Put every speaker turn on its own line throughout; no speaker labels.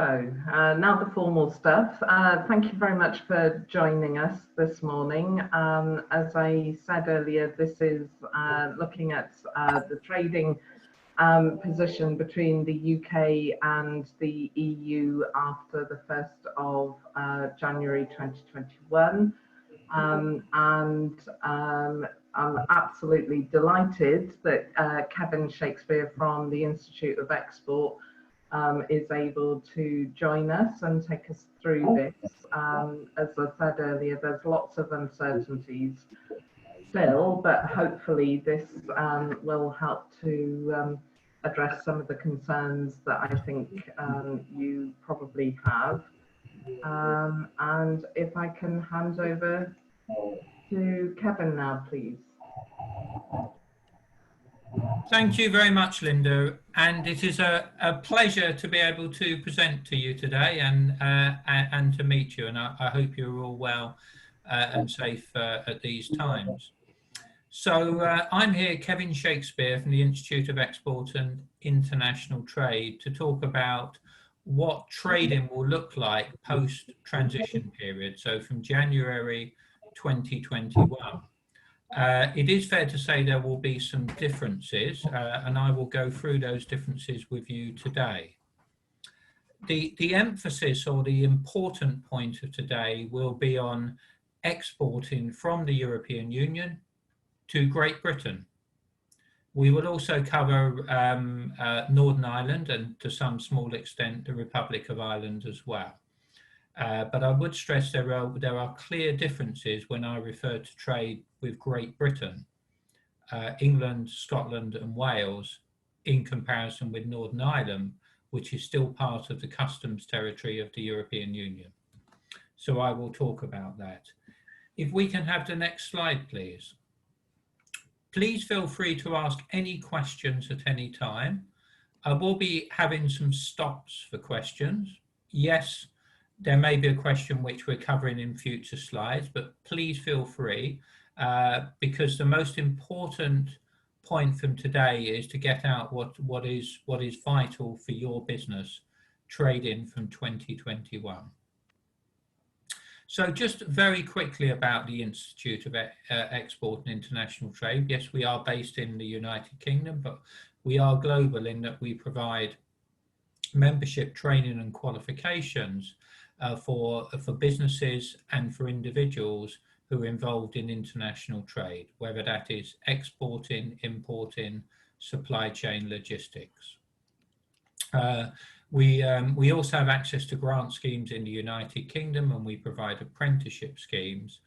Now the formal stuff. Thank you very much for joining us this morning. As I said earlier, this is looking at the trading position between the UK and the EU after the 1st of January 2021. I'm absolutely delighted that Kevin Shakespeare from the Institute of Export is able to join us and take us through this. As I said earlier, there's lots of uncertainties still, but hopefully this will help to address some of the concerns that I think you probably have. And if I can hand over to Kevin now, please.
Thank you very much, Linda, and it is a pleasure to be able to present to you today and to meet you, and I hope you're all well and safe at these times. So I'm here, Kevin Shakespeare from the Institute of Export and International Trade, to talk about what trading will look like post-transition period, so from January 2021. It is fair to say there will be some differences, and I will go through those differences with you today. The emphasis or the important point of today will be on exporting from the European Union to Great Britain. We will also cover Northern Ireland and to some small extent the Republic of Ireland as well. But I would stress there are clear differences when I refer to trade with Great Britain, England, Scotland and Wales in comparison with Northern Ireland, which is still part of the customs territory of the European Union. So I will talk about that. If we can have the next slide, please. Please feel free to ask any questions at any time. I will be having some stops for questions. Yes, there may be a question which we're covering in future slides, but please feel free because the most important point from today is to get out what is vital for your business trading from 2021. So just very quickly about the Institute of Export and International Trade. Yes, we are based in the United Kingdom, but we are global in that we provide membership training and qualifications for businesses and for individuals who are involved in international trade, whether that is exporting, importing, supply chain logistics. We also have access to grant schemes in the United Kingdom, and we provide apprenticeship schemes.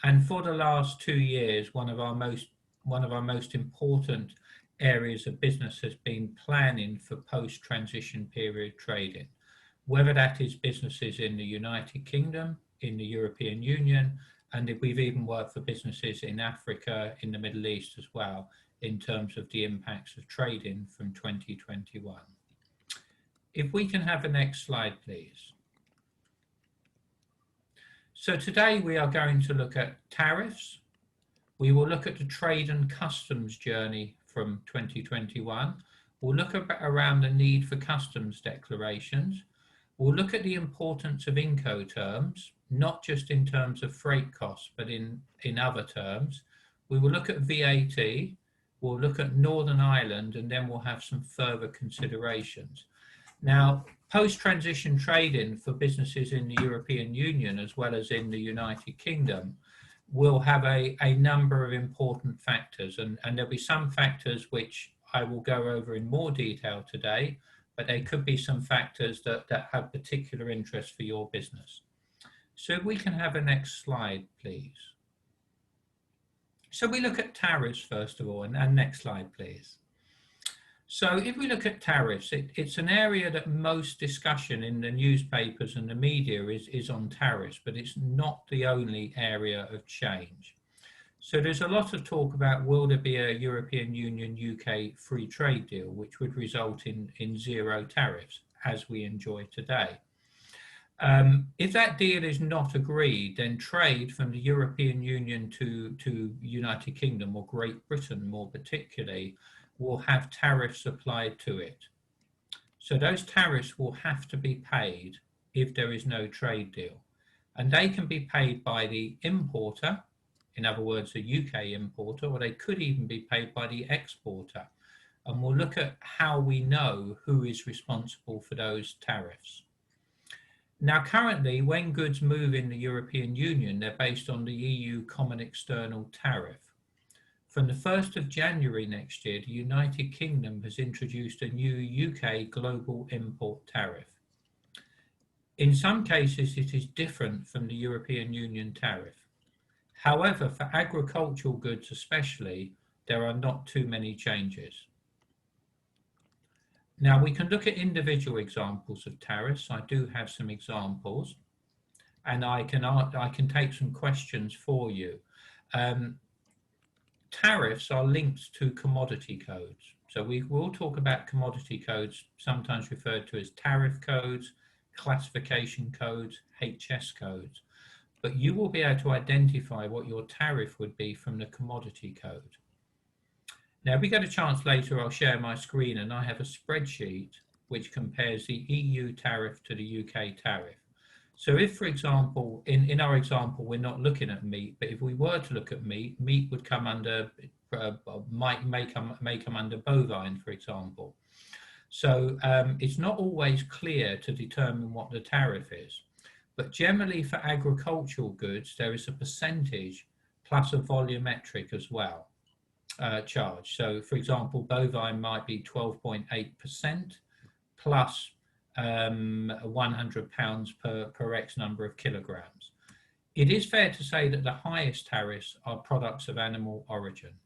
And for the last 2 years, one of our most important areas of business has been planning for post-transition period trading, whether that is businesses in the United Kingdom, in the European Union, and we've even worked for businesses in Africa, in the Middle East as well, in terms of the impacts of trading from 2021. If we can have the next slide, please. So today we are going to look at tariffs. We will look at the trade and customs journey from 2021. We'll look around the need for customs declarations. We'll look at the importance of Incoterms, not just in terms of freight costs, but in other terms. We will look at VAT, we'll look at Northern Ireland, and then we'll have some further considerations. Now, post-transition trading for businesses in the European Union, as well as in the United Kingdom, will have a number of important factors, and there'll be some factors which I will go over in more detail today, but there could be some factors that have particular interest for your business. So if we can have a next slide, please. So we look at tariffs first of all, and next slide, please. So if we look at tariffs, it's an area that most discussion in the newspapers and the media is on tariffs, but it's not the only area of change. So there's a lot of talk about, will there be a European Union UK free trade deal, which would result in zero tariffs, as we enjoy today. If that deal is not agreed, then trade from the European Union to United Kingdom, or Great Britain more particularly, will have tariffs applied to it. So those tariffs will have to be paid if there is no trade deal. And they can be paid by the importer, in other words, a UK importer, or they could even be paid by the exporter. And we'll look at how we know who is responsible for those tariffs. Now, currently, when goods move in the European Union, they're based on the EU Common External Tariff. From the 1st of January next year, the United Kingdom has introduced a new UK Global Import Tariff. In some cases, it is different from the European Union tariff. However, for agricultural goods especially, there are not too many changes. Now, we can look at individual examples of tariffs. I do have some examples, and I can take some questions for you. Tariffs are linked to commodity codes. So we will talk about commodity codes, sometimes referred to as tariff codes, classification codes, HS codes. But you will be able to identify what your tariff would be from the commodity code. Now, if we get a chance later, I'll share my screen, and I have a spreadsheet which compares the EU tariff to the UK tariff. So if, for example, in our example, we're not looking at meat, but if we were to look at meat, meat would come under, may come under bovine, for example. So it's not always clear to determine what the tariff is. But generally for agricultural goods, there is a percentage plus a volumetric as well charge. So for example, bovine might be 12.8% plus £100 per X number of kilograms. It is fair to say that the highest tariffs are products of animal origin,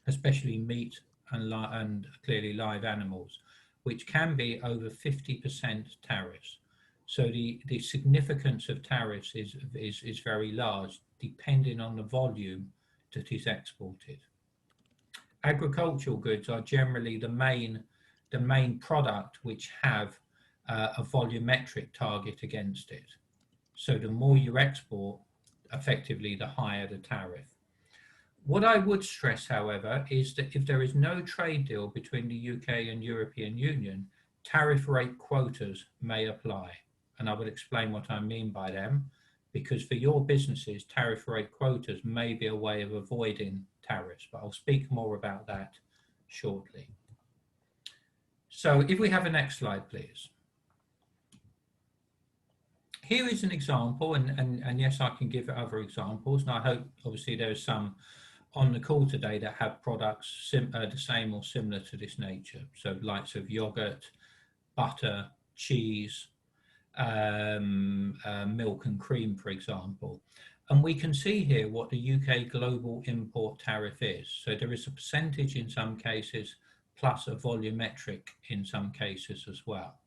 especially meat and clearly live animals, which can be over 50% tariffs. So the significance of tariffs is very large, depending on the volume that is exported. Agricultural goods are generally the main product which have a volumetric target against it. So the more you export, effectively, the higher the tariff. What I would stress, however, is that if there is no trade deal between the UK and European Union, tariff rate quotas may apply. And I will explain what I mean by them, because for your businesses, tariff rate quotas may be a way of avoiding tariffs, but I'll speak more about that shortly. So if we have a next slide, please. Here is an example, and yes, I can give other examples, and I hope obviously there's some on the call today that have products the same or similar to this nature. So likes of yogurt, butter, cheese, milk and cream, for example. And we can see here what the UK global import tariff is. So there is a percentage in some cases, plus a volumetric in some cases as well.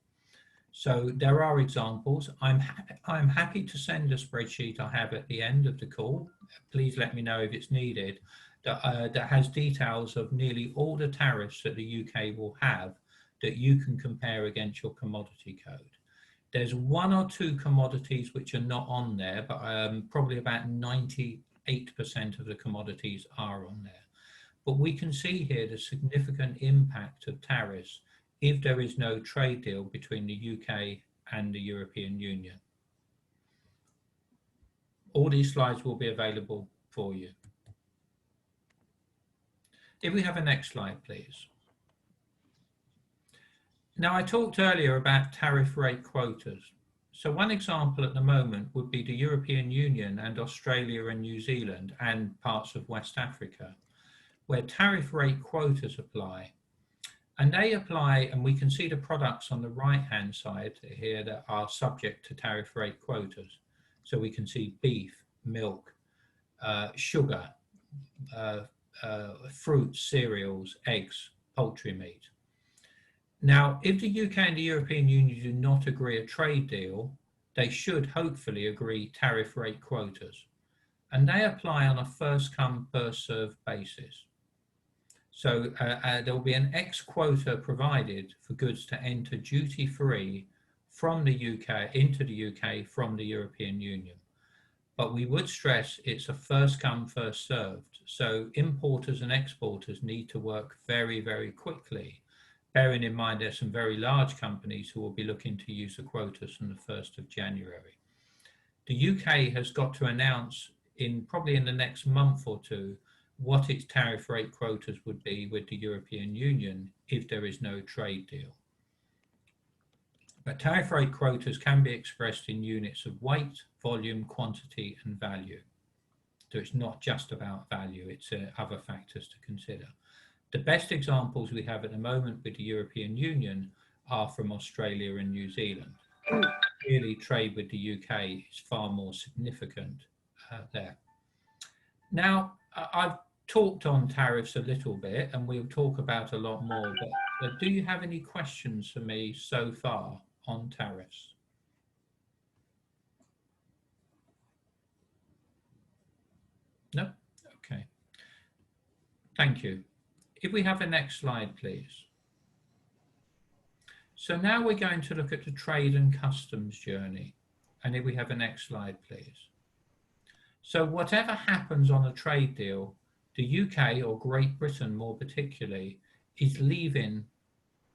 So there are examples. I'm happy to send a spreadsheet I have at the end of the call. Please let me know if it's needed, that has details of nearly all the tariffs that the UK will have that you can compare against your commodity code. There's one or two commodities which are not on there, but probably about 98% of the commodities are on there. But we can see here the significant impact of tariffs if there is no trade deal between the UK and the European Union. All these slides will be available for you. If we have a next slide, please. Now, I talked earlier about tariff rate quotas. So one example at the moment would be the European Union and Australia and New Zealand and parts of West Africa, where tariff rate quotas apply. And they apply, and we can see the products on the right-hand side here that are subject to tariff rate quotas. So we can see beef, milk, sugar, fruits, cereals, eggs, poultry meat. Now, if the UK and the European Union do not agree a trade deal, they should hopefully agree tariff rate quotas. And they apply on a first come, first served basis. So there will be an X quota provided for goods to enter duty free from the UK into the UK from the European Union. But we would stress it's a first come, first served. So importers and exporters need to work very, very quickly bearing in mind there's some very large companies who will be looking to use the quotas from the 1st of January. The UK has got to announce probably in the next month or two what its tariff rate quotas would be with the European Union if there is no trade deal. But tariff rate quotas can be expressed in units of weight, volume, quantity, and value. So it's not just about value, it's other factors to consider. The best examples we have at the moment with the European Union are from Australia and New Zealand. Clearly, trade with the UK is far more significant there. Now, I've talked on tariffs a little bit, and we'll talk about a lot more, but do you have any questions for me so far on tariffs? No? Okay. Thank you. If we have a next slide, please. So now we're going to look at the trade and customs journey. And if we have a next slide, please. So whatever happens on a trade deal, the UK, or Great Britain more particularly, is leaving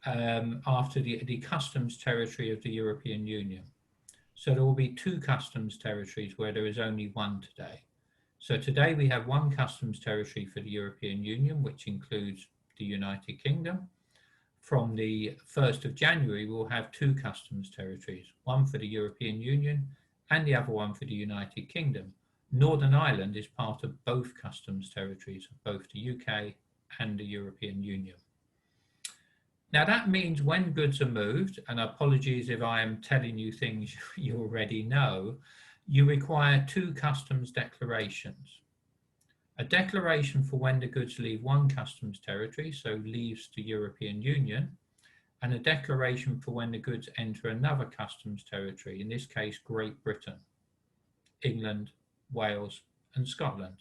after the customs territory of the European Union. So there will be 2 customs territories where there is only one today. So today we have 1 customs territory for the European Union, which includes the United Kingdom. From the 1st of January, we'll have 2 customs territories, one for the European Union and the other one for the United Kingdom. Northern Ireland is part of both customs territories of both the UK and the European Union. Now that means when goods are moved, and apologies if I am telling you things you already know, you require 2 customs declarations. A declaration for when the goods leave one customs territory, so leaves the European Union, and a declaration for when the goods enter another customs territory, in this case, Great Britain, England, Wales, and Scotland.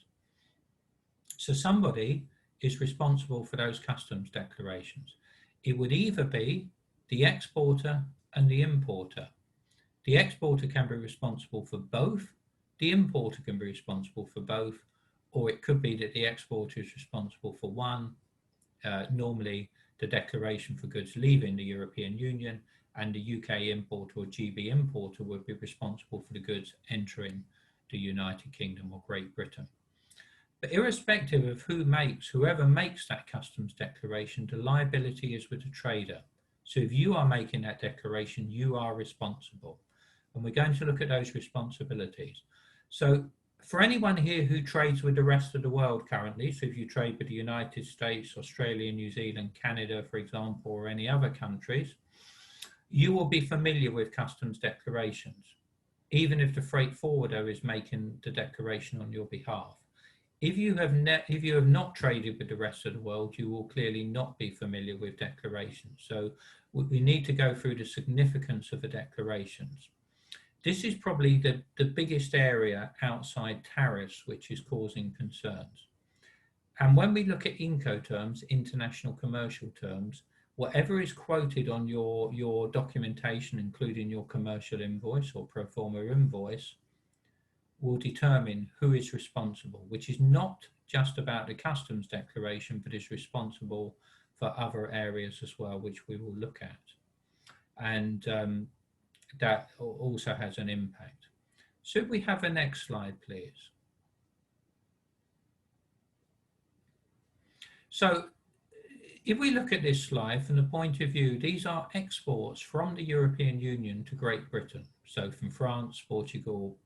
So somebody is responsible for those customs declarations. It would either be the exporter and the importer. The exporter can be responsible for both, the importer can be responsible for both, or it could be that the exporter is responsible for one, normally the declaration for goods leaving the European Union, and the UK importer or GB importer would be responsible for the goods entering the United Kingdom or Great Britain. But irrespective of whoever makes that customs declaration, the liability is with the trader. So if you are making that declaration, you are responsible. And we're going to look at those responsibilities. So for anyone here who trades with the rest of the world currently, so if you trade with the United States, Australia, New Zealand, Canada, for example, or any other countries, you will be familiar with customs declarations, even if the freight forwarder is making the declaration on your behalf. If you have not traded with the rest of the world, you will clearly not be familiar with declarations. So we need to go through the significance of the declarations. This is probably the biggest area outside tariffs which is causing concerns. And when we look at Incoterms, international commercial terms, whatever is quoted on your documentation, including your commercial invoice or pro forma invoice, will determine who is responsible, which is not just about the customs declaration, but is responsible for other areas as well, which we will look at. And that also has an impact. So if we have a next slide, please. So if we look at this slide from the point of view, these are exports from the European Union to Great Britain. So from France, Portugal,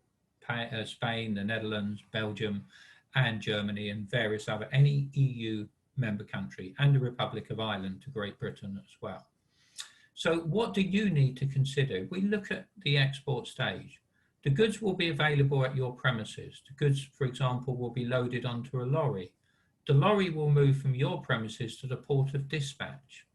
Spain, the Netherlands, Belgium, and Germany, and various other, any EU member country, and the Republic of Ireland to Great Britain as well. So what do you need to consider? If we look at the export stage, the goods will be available at your premises. The goods, for example, will be loaded onto a lorry. The lorry will move from your premises to the port of dispatch,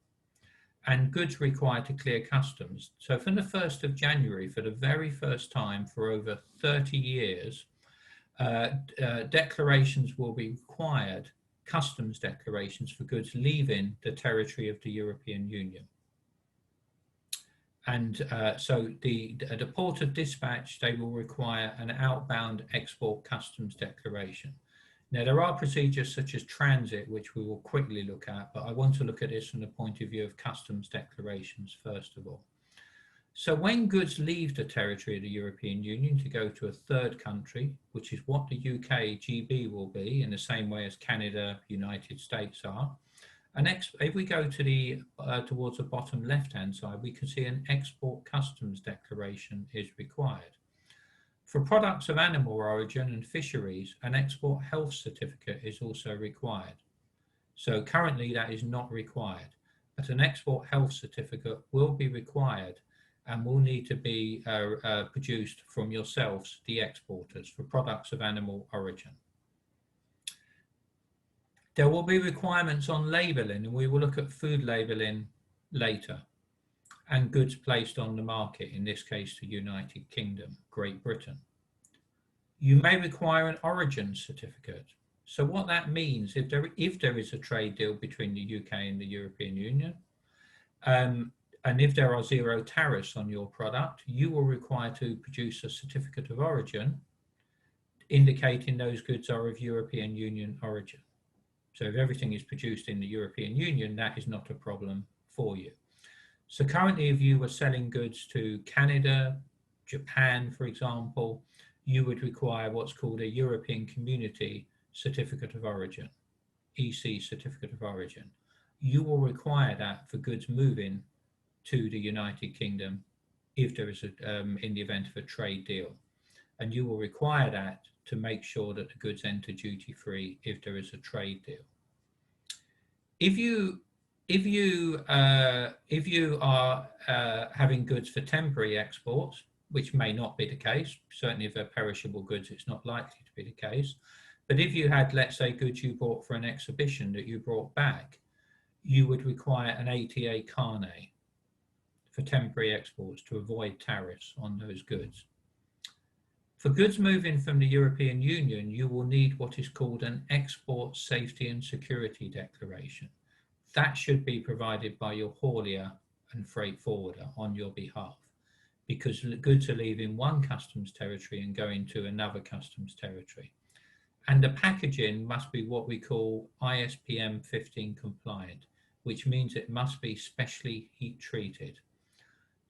and goods required to clear customs. So from the 1st of January, for the very first time for over 30 years, declarations will be required, customs declarations for goods leaving the territory of the European Union. And so at the port of dispatch, they will require an outbound export customs declaration. Now, there are procedures such as transit, which we will quickly look at, but I want to look at this from the point of view of customs declarations first of all. So when goods leave the territory of the European Union to go to a third country, which is what the UK GB will be in the same way as Canada, United States are, if we go to the towards the bottom left-hand side, we can see an export customs declaration is required. For products of animal origin and fisheries, an export health certificate is also required. So currently that is not required, but an export health certificate will be required and will need to be produced from yourselves, the exporters, for products of animal origin. There will be requirements on labelling, and we will look at food labelling later, and goods placed on the market, in this case the United Kingdom, Great Britain. You may require an origin certificate. So what that means, if there is a trade deal between the UK and the European Union, and if there are zero tariffs on your product, you will require to produce a certificate of origin indicating those goods are of European Union origin. So if everything is produced in the European Union, that is not a problem for you. So currently, if you were selling goods to Canada, Japan, for example, you would require what's called a European Community Certificate of Origin, EC Certificate of Origin. You will require that for goods moving to the United Kingdom if there is in the event of a trade deal. And you will require that to make sure that the goods enter duty-free if there is a trade deal. If you are having goods for temporary exports, which may not be the case, certainly if they're perishable goods, it's not likely to be the case. But if you had, let's say, goods you bought for an exhibition that you brought back, you would require an ATA carnet for temporary exports to avoid tariffs on those goods. For goods moving from the European Union, you will need what is called an export safety and security declaration. That should be provided by your haulier and freight forwarder on your behalf, because the goods are leaving one customs territory and going to another customs territory. And the packaging must be what we call ISPM 15 compliant, which means it must be specially heat treated.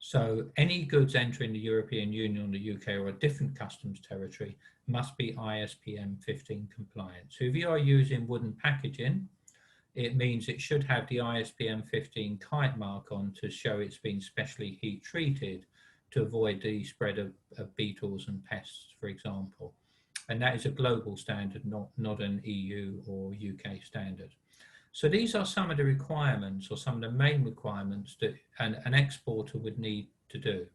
So any goods entering the European Union or the UK or a different customs territory must be ISPM 15 compliant. So if you are using wooden packaging, it means it should have the ISPM 15 kite mark on to show it's been specially heat treated to avoid the spread of beetles and pests, for example. And that is a global standard, not an EU or UK standard. So these are some of the requirements, or some of the main requirements that an exporter would need to do,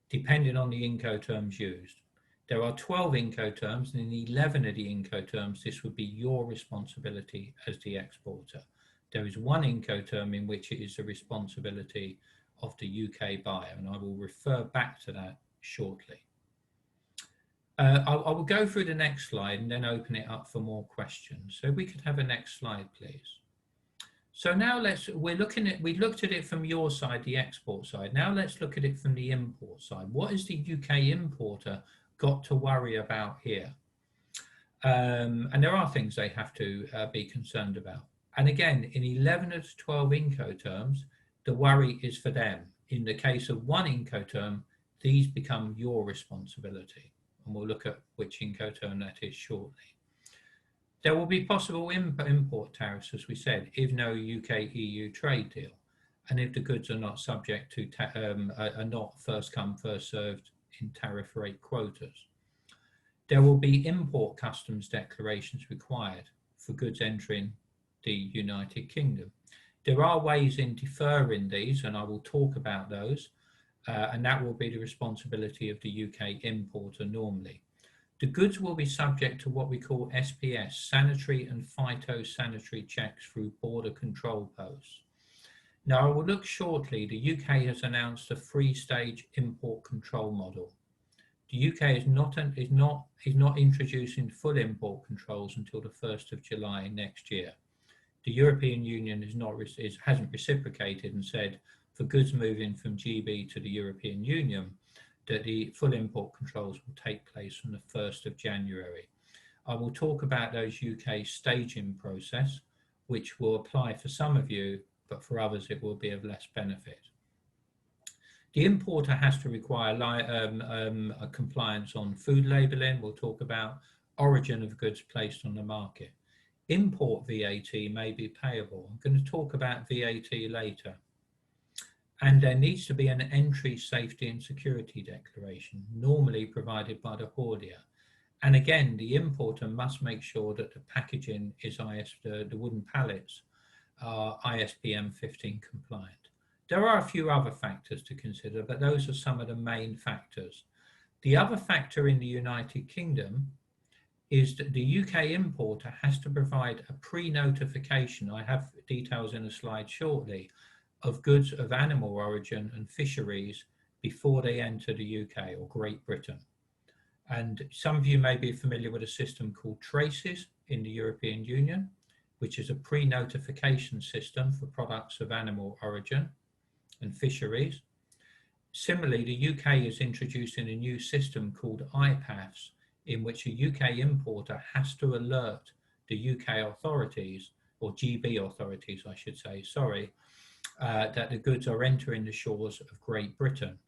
depending on the Incoterms used. There are 12 Incoterms, and in 11 of the Incoterms, this would be your responsibility as the exporter. There is one Incoterm in which it is the responsibility of the UK buyer, and I will refer back to that shortly. I will go through the next slide and then open it up for more questions. So we could have a next slide, please. So now we looked at it from your side, the export side. Now let's look at it from the import side. What has the UK importer got to worry about here? And there are things they have to be concerned about. And again, in 11 of the 12 Incoterms, the worry is for them. In the case of one Incoterm, these become your responsibility. And we'll look at which Incoterm that is shortly. There will be possible import tariffs, as we said, if no UK-EU trade deal, and if the goods are not subject to, are not first come, first served in tariff rate quotas. There will be import customs declarations required for goods entering the United Kingdom. There are ways in deferring these, and I will talk about those. And that will be the responsibility of the UK importer normally. The goods will be subject to what we call SPS, sanitary and phytosanitary checks through border control posts. Now, I will look shortly, the UK has announced a three-stage import control model. The UK is not introducing full import controls until the 1st of July next year. The European Union hasn't reciprocated and said, for goods moving from GB to the European Union, that the full import controls will take place from the 1st of January. I will talk about those UK staging process, which will apply for some of you, but for others it will be of less benefit. The importer has to require a compliance on food labelling. We'll talk about origin of goods placed on the market. Import VAT may be payable. I'm going to talk about VAT later. And there needs to be an entry safety and security declaration, normally provided by the haulier. And again, the importer must make sure that the packaging is the wooden pallets are ISPM 15 compliant. There are a few other factors to consider, but those are some of the main factors. The other factor in the United Kingdom is that the UK importer has to provide a pre-notification, I have details in a slide shortly, of goods of animal origin and fisheries before they enter the UK or Great Britain. And some of you may be familiar with a system called TRACES in the European Union, which is a pre-notification system for products of animal origin and fisheries. Similarly, the UK is introducing a new system called IPAFFS, in which a UK importer has to alert the UK authorities, or GB authorities, I should say, sorry, that the goods are entering the shores of Great Britain.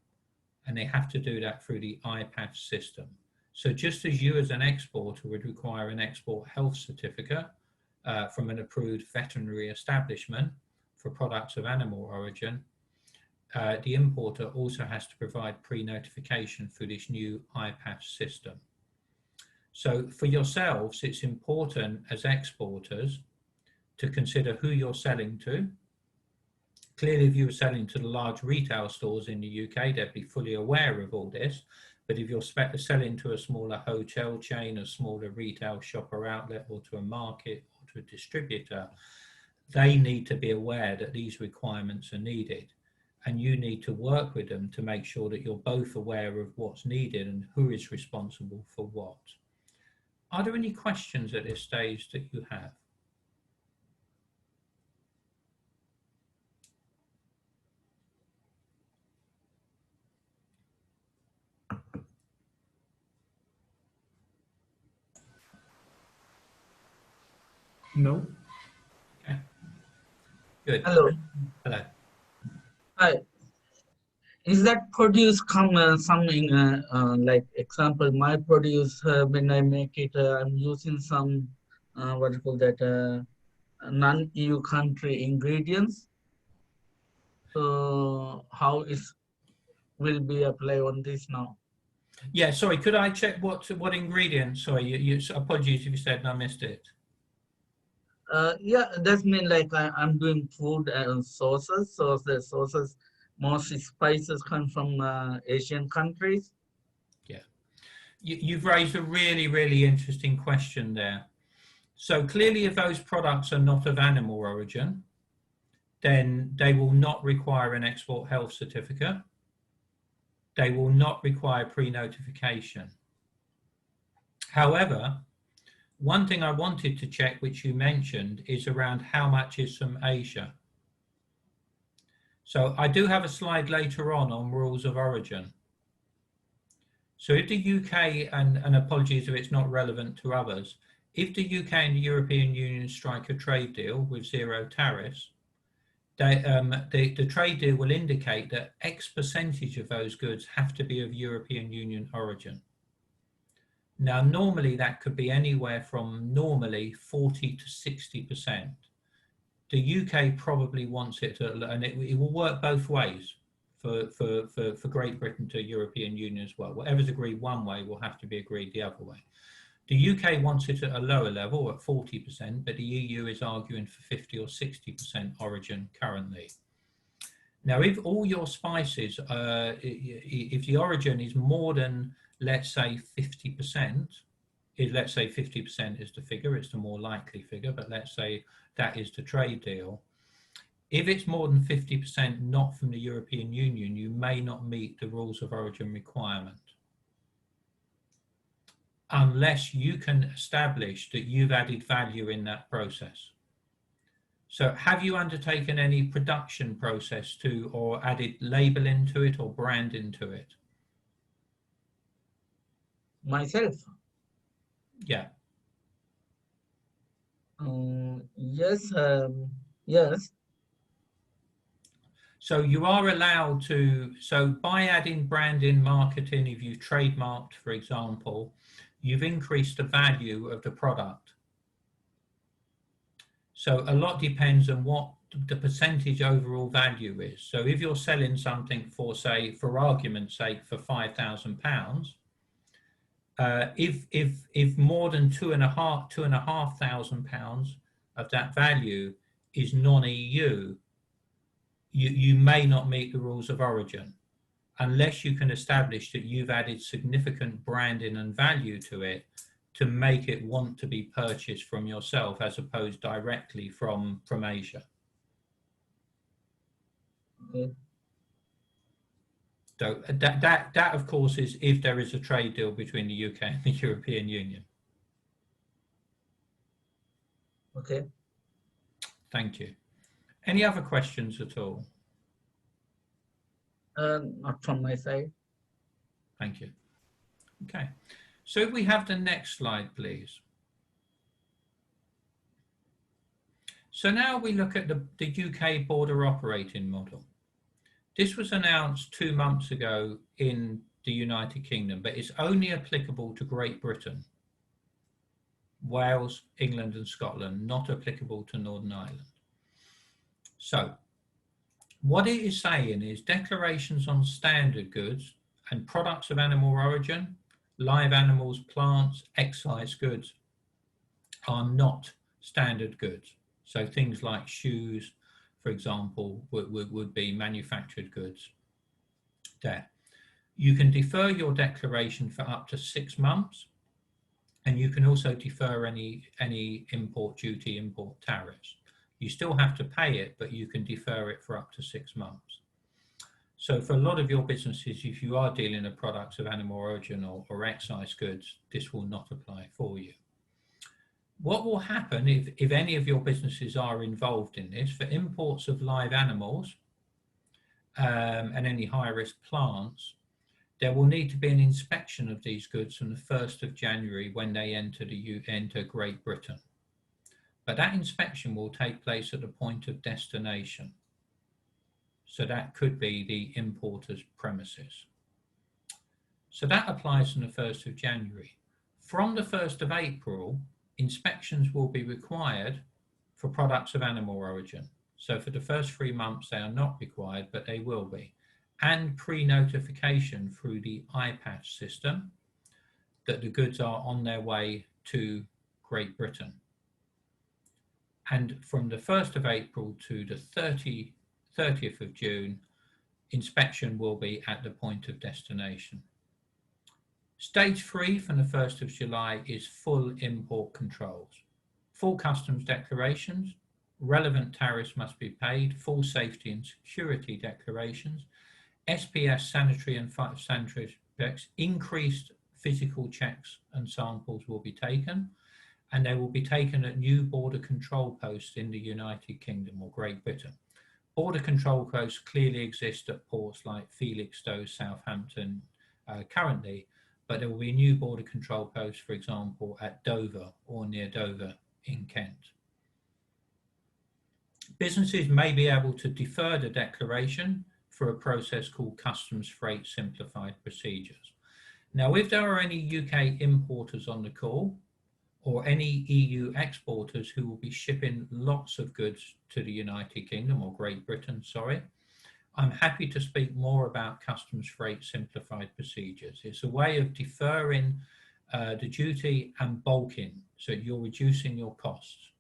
And they have to do that through the IPAFFS system. So just as you as an exporter would require an export health certificate from an approved veterinary establishment for products of animal origin, the importer also has to provide pre-notification through this new IPAFFS system. So for yourselves, it's important as exporters to consider who you're selling to. Clearly, if you were selling to the large retail stores in the UK, they'd be fully aware of all this. But if you're selling to a smaller hotel chain, a smaller retail shop or outlet, or to a market or to a distributor, they need to be aware that these requirements are needed. And you need to work with them to make sure that you're both aware of what's needed and who is responsible for what. Are there any questions at this stage that you have?
No.
Okay. Good.
Hello.
Hello.
Hi. Is that produce come something like example? My produce when I make it, I'm using some what do you call that non-EU country ingredients. So how is will be apply on this now?
Yeah, sorry, could I check what ingredients? Sorry, apologies if you said and I missed it.
Yeah, that's mean like I'm doing food and sauces. So the sauces, most spices come from Asian countries.
Yeah, you've raised a really, really interesting question there. So clearly, if those products are not of animal origin, then they will not require an export health certificate. They will not require pre-notification. However, one thing I wanted to check, which you mentioned, is around how much is from Asia. So I do have a slide later on rules of origin. So if the UK, and apologies if it's not relevant to others, if the UK and the European Union strike a trade deal with zero tariffs, the trade deal will indicate that X percentage of those goods have to be of European Union origin. Now, normally that could be anywhere from 40 to 60%. The UK probably wants it to, and it will work both ways for Great Britain to European Union as well. Whatever's agreed one way will have to be agreed the other way. The UK wants it at a lower level at 40%, but the EU is arguing for 50 or 60% origin currently. Now, if all your spices, if the origin is more than, let's say 50%, let's say 50% is the figure, it's the more likely figure, but let's say that is the trade deal. If it's more than 50% not from the European Union, you may not meet the rules of origin requirement, unless you can establish that you've added value in that process. So have you undertaken any production process to, or added labeling to it or branding to it?
Myself.
Yeah.
Yes, yes.
So you are allowed to, so by adding branding, marketing, if you've trademarked, for example, you've increased the value of the product. So a lot depends on what the percentage overall value is. So if you're selling something for, say, for argument's sake, for £5,000, if more than £2,500 of that value is non-EU, you may not meet the rules of origin unless you can establish that you've added significant branding and value to it to make it want to be purchased from yourself as opposed directly from Asia.
Okay.
So that of course is if there is a trade deal between the UK and the European Union.
Okay.
Thank you. Any other questions at all?
Not from my side.
Thank you. Okay. So if we have the next slide, please. So now we look at the UK border operating model. This was announced 2 months ago in the United Kingdom, but it's only applicable to Great Britain, Wales, England and Scotland, not applicable to Northern Ireland. So what it is saying is declarations on standard goods and products of animal origin, live animals, plants, excise goods are not standard goods. So things like shoes, for example, would be manufactured goods there. You can defer your declaration for up to 6 months, and you can also defer any import duty, import tariffs. You still have to pay it, but you can defer it for up to 6 months. So for a lot of your businesses, if you are dealing in products of animal origin or excise goods, this will not apply for you. What will happen if any of your businesses are involved in this, for imports of live animals and any high-risk plants, there will need to be an inspection of these goods from the 1st of January when they enter Great Britain. But that inspection will take place at the point of destination. So that could be the importer's premises. So that applies from the 1st of January. From the 1st of April, inspections will be required for products of animal origin. So for the first 3 months, they are not required, but they will be. And pre-notification through the iPatch system that the goods are on their way to Great Britain. And from the 1st of April to the 30th of June, inspection will be at the point of destination. Stage 3 from the 1st of July is full import controls. Full customs declarations, relevant tariffs must be paid, full safety and security declarations, SPS sanitary and phytosanitary checks, increased physical checks and samples will be taken, and they will be taken at new border control posts in the United Kingdom or Great Britain. Border control posts clearly exist at ports like Felixstowe, Southampton currently, but there will be new border control posts, for example, at Dover or near Dover in Kent. Businesses may be able to defer the declaration for a process called Customs Freight Simplified Procedures. Now, if there are any UK importers on the call, or any EU exporters who will be shipping lots of goods to the United Kingdom or Great Britain, sorry, I'm happy to speak more about Customs Freight Simplified Procedures. It's a way of deferring the duty and bulking, so you're reducing your costs.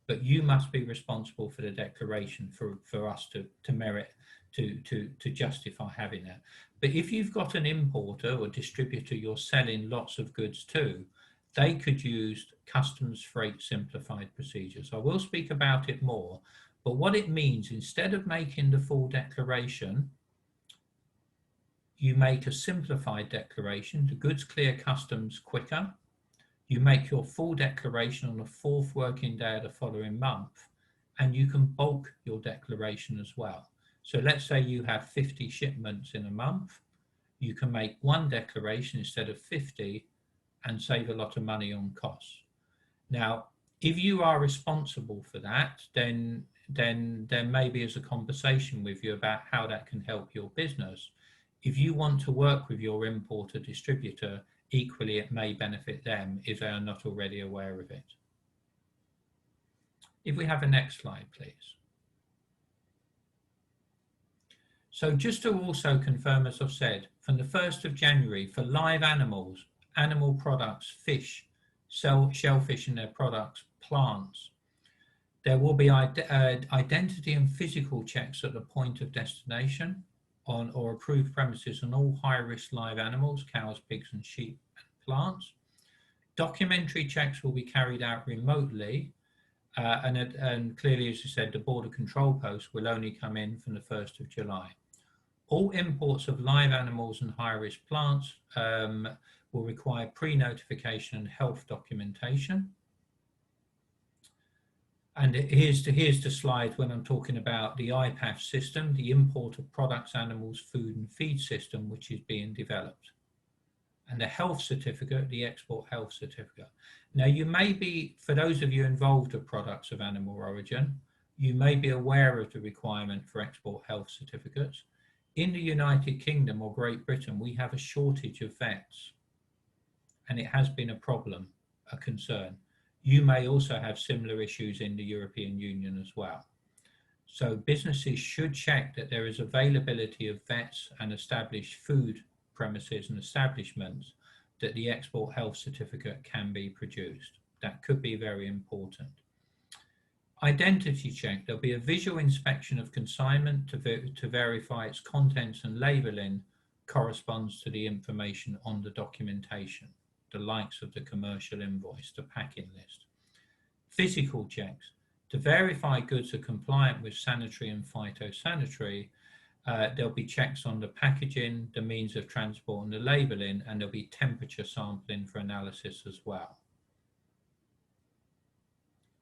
But you must be responsible for the declaration for us to merit, to justify having that. But if you've got an importer or distributor you're selling lots of goods to, they could use Customs Freight Simplified Procedures. I will speak about it more, but what it means, instead of making the full declaration, you make a simplified declaration. The goods clear customs quicker. You make your full declaration on the 4th working day of the following month, and you can bulk your declaration as well. So let's say you have 50 shipments in a month. You can make one declaration instead of 50 and save a lot of money on costs. Now, If you are responsible for that, then there maybe is a conversation with you about how that can help your business. If you want to work with your importer distributor, equally it may benefit them if they are not already aware of it. If we have a next slide, please. So just to also confirm, as I've said, from the 1st of January for live animals, animal products, fish, shellfish and their products, plants, there will be identity and physical checks at the point of destination on or approved premises on all high-risk live animals, cows, pigs and sheep and plants. Documentary checks will be carried out remotely and clearly, as I said, the border control post will only come in from the 1st of July. All imports of live animals and high-risk plants will require pre-notification and health documentation. And here's the slide when I'm talking about the IPAF system, the Import of Products, Animals, Food and Feed system, which is being developed. And the health certificate, the export health certificate. Now you may be, for those of you involved with products of animal origin, you may be aware of the requirement for export health certificates. In the United Kingdom or Great Britain, we have a shortage of vets, and it has been a problem, a concern. You may also have similar issues in the European Union as well. So businesses should check that there is availability of vets and established food premises and establishments that the export health certificate can be produced. That could be very important. Identity check, there'll be a visual inspection of consignment to verify its contents and labelling corresponds to the information on the documentation, the likes of the commercial invoice, the packing list. Physical checks, to verify goods are compliant with sanitary and phytosanitary, there'll be checks on the packaging, the means of transport and the labelling, and there'll be temperature sampling for analysis as well.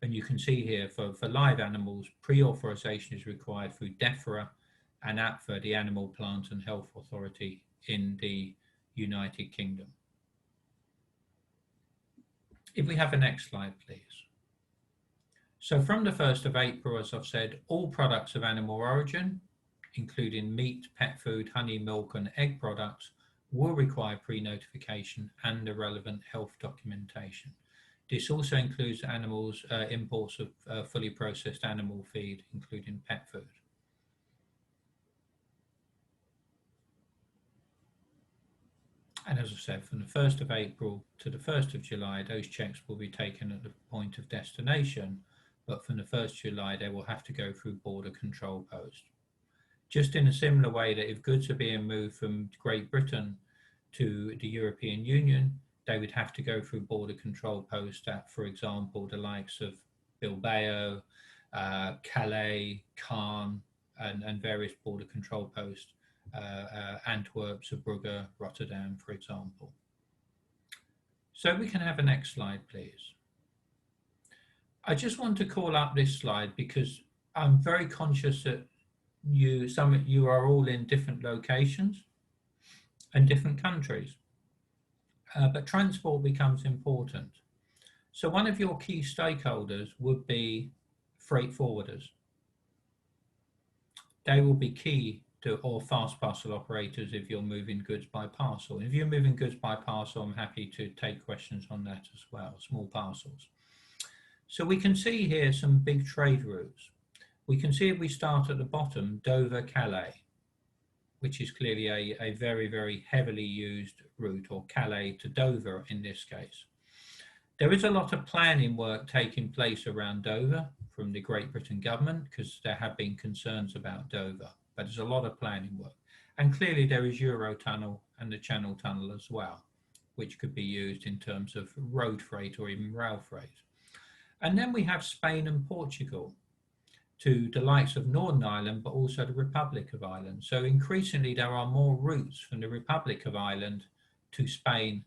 And you can see here for live animals, pre-authorization is required through DEFRA and APFA, the Animal, Plant and Health Authority in the United Kingdom. If we have a next slide, please. So from the 1st of April, as I've said, all products of animal origin, including meat, pet food, honey, milk and egg products, will require pre-notification and the relevant health documentation. This also includes animals, imports of fully processed animal feed, including pet food. And as I said, from the 1st of April to the 1st of July, those checks will be taken at the point of destination, but from the 1st of July, they will have to go through border control post. Just in a similar way that if goods are being moved from Great Britain to the European Union, they would have to go through border control post at, for example, the likes of Bilbao, Calais, Caen, and various border control posts, Antwerp, Zeebrugge, Rotterdam, for example. So we can have a next slide, please. I just want to call up this slide because I'm very conscious that some of you are all in different locations and different countries. But transport becomes important. So one of your key stakeholders would be freight forwarders. They will be key to, or fast parcel operators if you're moving goods by parcel. If you're moving goods by parcel, I'm happy to take questions on that as well, small parcels. So we can see here some big trade routes. We can see if we start at the bottom, Dover, Calais, which is clearly a very, very heavily used route, or Calais to Dover in this case. There is a lot of planning work taking place around Dover from the Great Britain government because there have been concerns about Dover, but there's a lot of planning work. And clearly there is Eurotunnel and the Channel Tunnel as well, which could be used in terms of road freight or even rail freight. And then we have Spain and Portugal, to the likes of Northern Ireland, but also the Republic of Ireland. So increasingly there are more routes from the Republic of Ireland to Spain,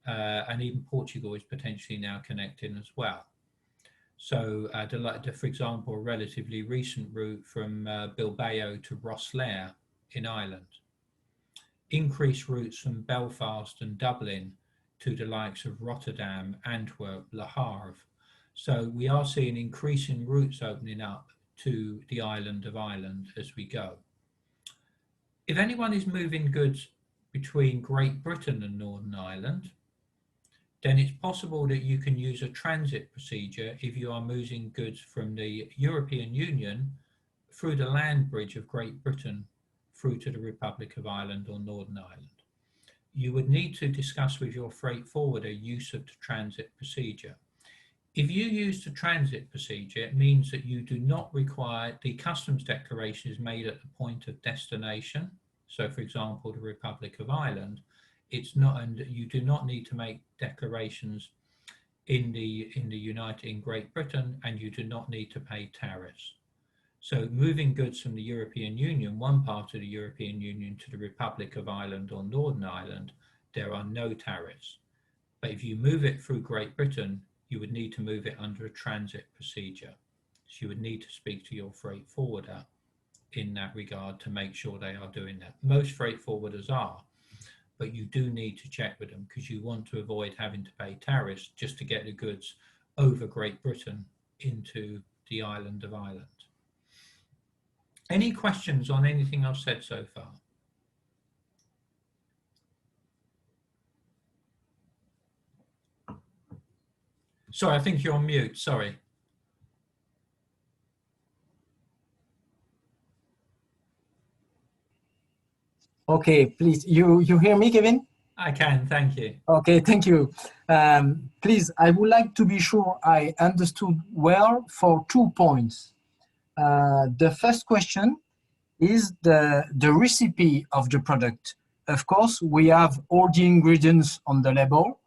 and even Portugal is potentially now connecting as well. So for example, a relatively recent route from Bilbao to Rosslare in Ireland. Increased routes from Belfast and Dublin to the likes of Rotterdam, Antwerp, Le Havre. So we are seeing increasing routes opening up to the island of Ireland as we go. If anyone is moving goods between Great Britain and Northern Ireland, then it's possible that you can use a transit procedure if you are moving goods from the European Union through the land bridge of Great Britain through to the Republic of Ireland or Northern Ireland. You would need to discuss with your freight forwarder use of the transit procedure. If you use the transit procedure, it means that you do not require, the customs declaration is made at the point of destination. So for example, the Republic of Ireland, it's not, and you do not need to make declarations in Great Britain, and you do not need to pay tariffs. So moving goods from the European Union, one part of the European Union, to the Republic of Ireland or Northern Ireland, there are no tariffs. But if you move it through Great Britain, you would need to move it under a transit procedure. So you would need to speak to your freight forwarder in that regard to make sure they are doing that. Most freight forwarders are, but you do need to check with them because you want to avoid having to pay tariffs just to get the goods over Great Britain into the island of Ireland. Any questions on anything I've said so far? Sorry, I think you're on mute, sorry.
Okay, please, you hear me, Kevin?
I can, thank you.
Okay, thank you. Please, I would like to be sure I understood well for 2 points. The first question is the recipe of the product. Of course, we have all the ingredients on the label,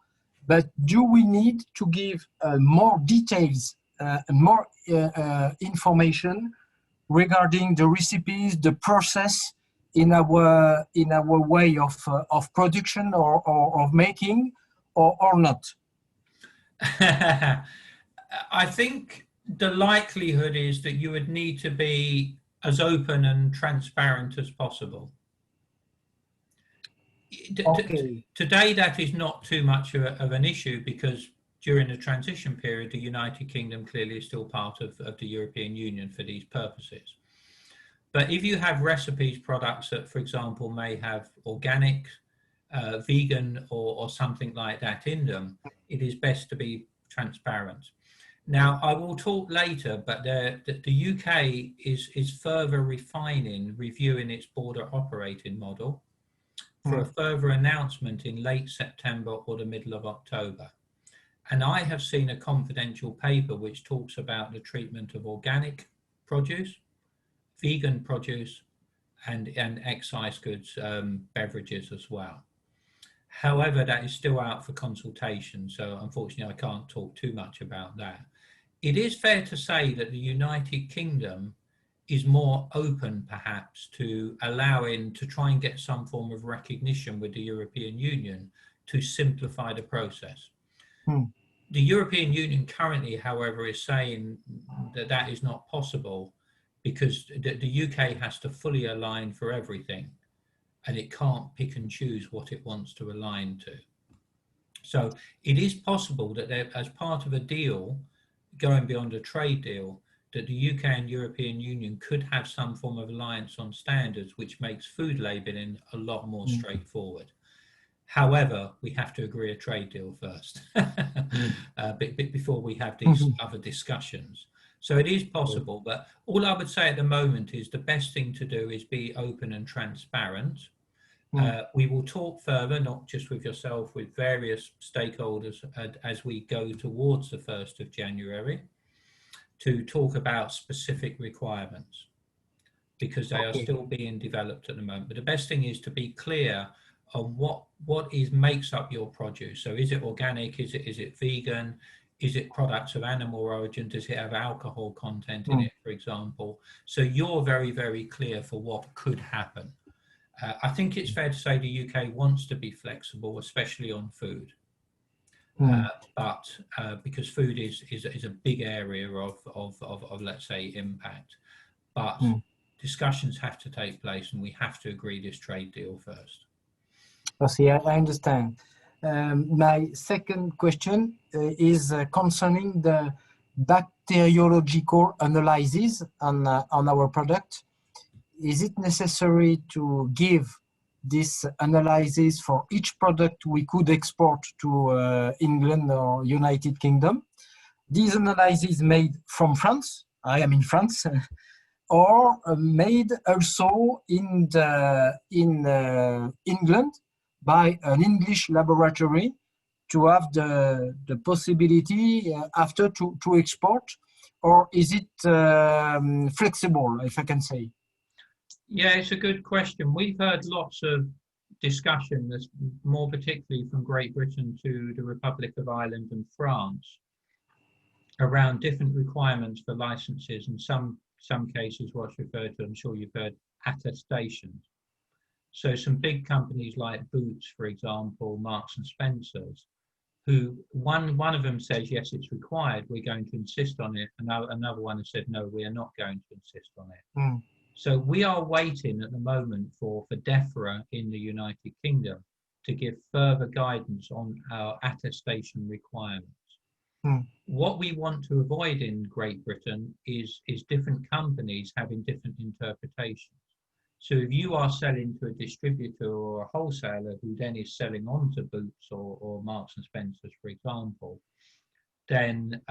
but do we need to give more details, more information regarding the recipes, the process in our way of production or of making, or not?
I think the likelihood is that you would need to be as open and transparent as possible.
Okay.
Today, that is not too much of an issue because during the transition period, the United Kingdom clearly is still part of the European Union for these purposes. But if you have recipes, products that, for example, may have organic, vegan, or something like that in them, it is best to be transparent. Now, I will talk later, but the UK is further reviewing its border operating model for a further announcement in late September or the middle of October. And I have seen a confidential paper which talks about the treatment of organic produce, vegan produce, and excise goods, beverages as well. However, that is still out for consultation, so unfortunately I can't talk too much about that. It is fair to say that the United Kingdom is more open perhaps to allowing to try and get some form of recognition with the European Union to simplify the process. The European Union currently, however, is saying that that is not possible because the UK has to fully align for everything and it can't pick and choose what it wants to align to. So it is possible that as part of a deal, going beyond a trade deal, that the UK and European Union could have some form of alliance on standards which makes food labelling a lot more straightforward. However, we have to agree a trade deal first before we have these other discussions. So it is possible, but all I would say at the moment is the best thing to do is be open and transparent. We will talk further, not just with yourself, with various stakeholders as we go towards the 1st of January to talk about specific requirements because they are still being developed at the moment. But the best thing is to be clear on what makes up your produce. So is it organic? Is it vegan? Is it products of animal origin? Does it have alcohol content in it, for example? So you're very, very clear for what could happen. I think it's fair to say the UK wants to be flexible, especially on food. But because food is a big area of let's say impact, but discussions have to take place and we have to agree this trade deal first.
I understand. My second question is concerning bacteriological analysis on our product. Is it necessary to give this analysis for each product we could export to England or United Kingdom? These analyses made from France, I am in France, or made also in England by an English laboratory to have the possibility after to export, or is it flexible, if I can say?
Yeah, it's a good question. We've heard lots of discussion, more particularly from Great Britain to the Republic of Ireland and France, around different requirements for licenses, and some cases what's referred to, I'm sure you've heard, attestations. So some big companies like Boots, for example, Marks and Spencer's, who one of them says, yes, it's required, we're going to insist on it. And another one has said, no, we are not going to insist on it.
Mm.
So we are waiting at the moment for DEFRA in the United Kingdom to give further guidance on our attestation requirements.
Mm.
What we want to avoid in Great Britain is different companies having different interpretations. So if you are selling to a distributor or a wholesaler who then is selling on to Boots or Marks and Spencer's, for example, then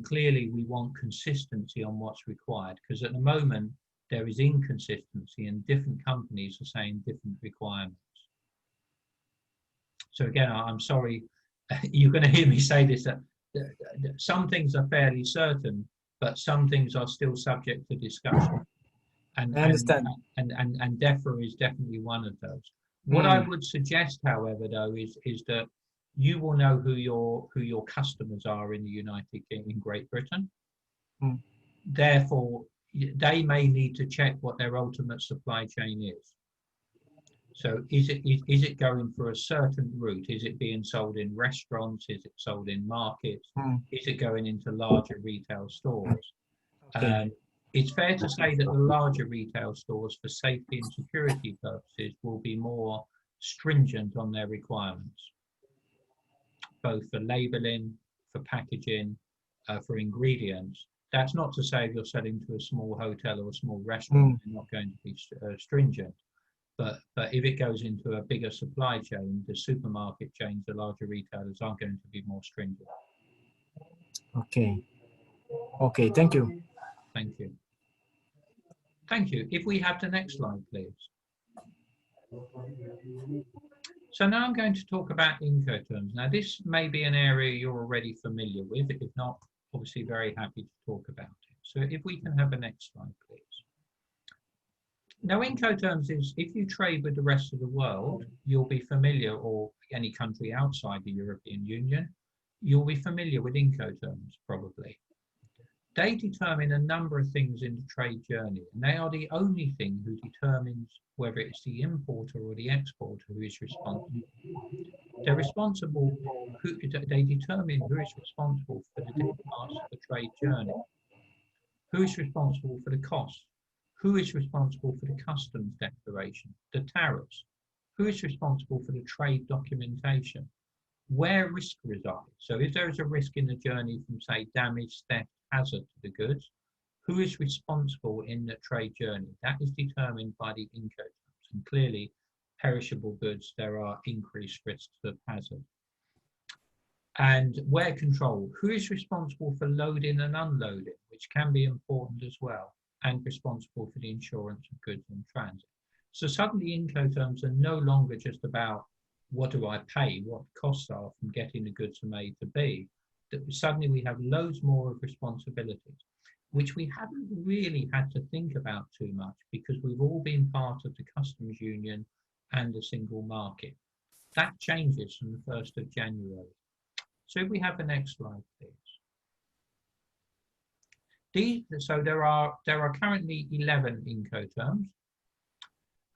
clearly we want consistency on what's required, because at the moment there is inconsistency and different companies are saying different requirements. So again, I'm sorry, you're going to hear me say this, that some things are fairly certain, but some things are still subject to discussion. And,
I understand.
And DEFRA is definitely one of those. What I would suggest, however, though, is that you will know who your customers are in the in Great Britain.
Mm.
Therefore, they may need to check what their ultimate supply chain is. So is it going for a certain route? Is it being sold in restaurants? Is it sold in markets?
Mm.
Is it going into larger retail stores?
Okay.
It's fair to say that the larger retail stores, for safety and security purposes, will be more stringent on their requirements, both for labelling, for packaging, for ingredients. That's not to say if you're selling to a small hotel or a small restaurant, they're not going to be stringent. But if it goes into a bigger supply chain, the supermarket chains, the larger retailers are going to be more stringent.
Okay. Okay, thank you.
Thank you. Thank you. If we have the next slide, please. So now I'm going to talk about Incoterms. Now this may be an area you're already familiar with. If not, obviously very happy to talk about it. So if we can have the next slide, please. Now Incoterms is, if you trade with the rest of the world, you'll be familiar, or any country outside the European Union, you'll be familiar with Incoterms probably. They determine a number of things in the trade journey, and they are the only thing who determines whether it's the importer or the exporter who is responsible. They're responsible, they determine who is responsible for the different parts of the trade journey, who is responsible for the cost, who is responsible for the customs declaration, the tariffs, who is responsible for the trade documentation, where risk resides. So if there is a risk in the journey from, say, damage, theft, hazard to the goods, who is responsible in the trade journey? That is determined by the Incoterms. And clearly, perishable goods, there are increased risks of hazard. And where control, who is responsible for loading and unloading, which can be important as well, and responsible for the insurance of goods in transit. So suddenly Incoterms are no longer just about what do I pay, what costs are from getting the goods from A to B. Suddenly we have loads more of responsibilities, which we haven't really had to think about too much because we've all been part of the customs union and the single market. That changes from the 1st of January. So if we have the next slide, please. So there are currently 11 Incoterms,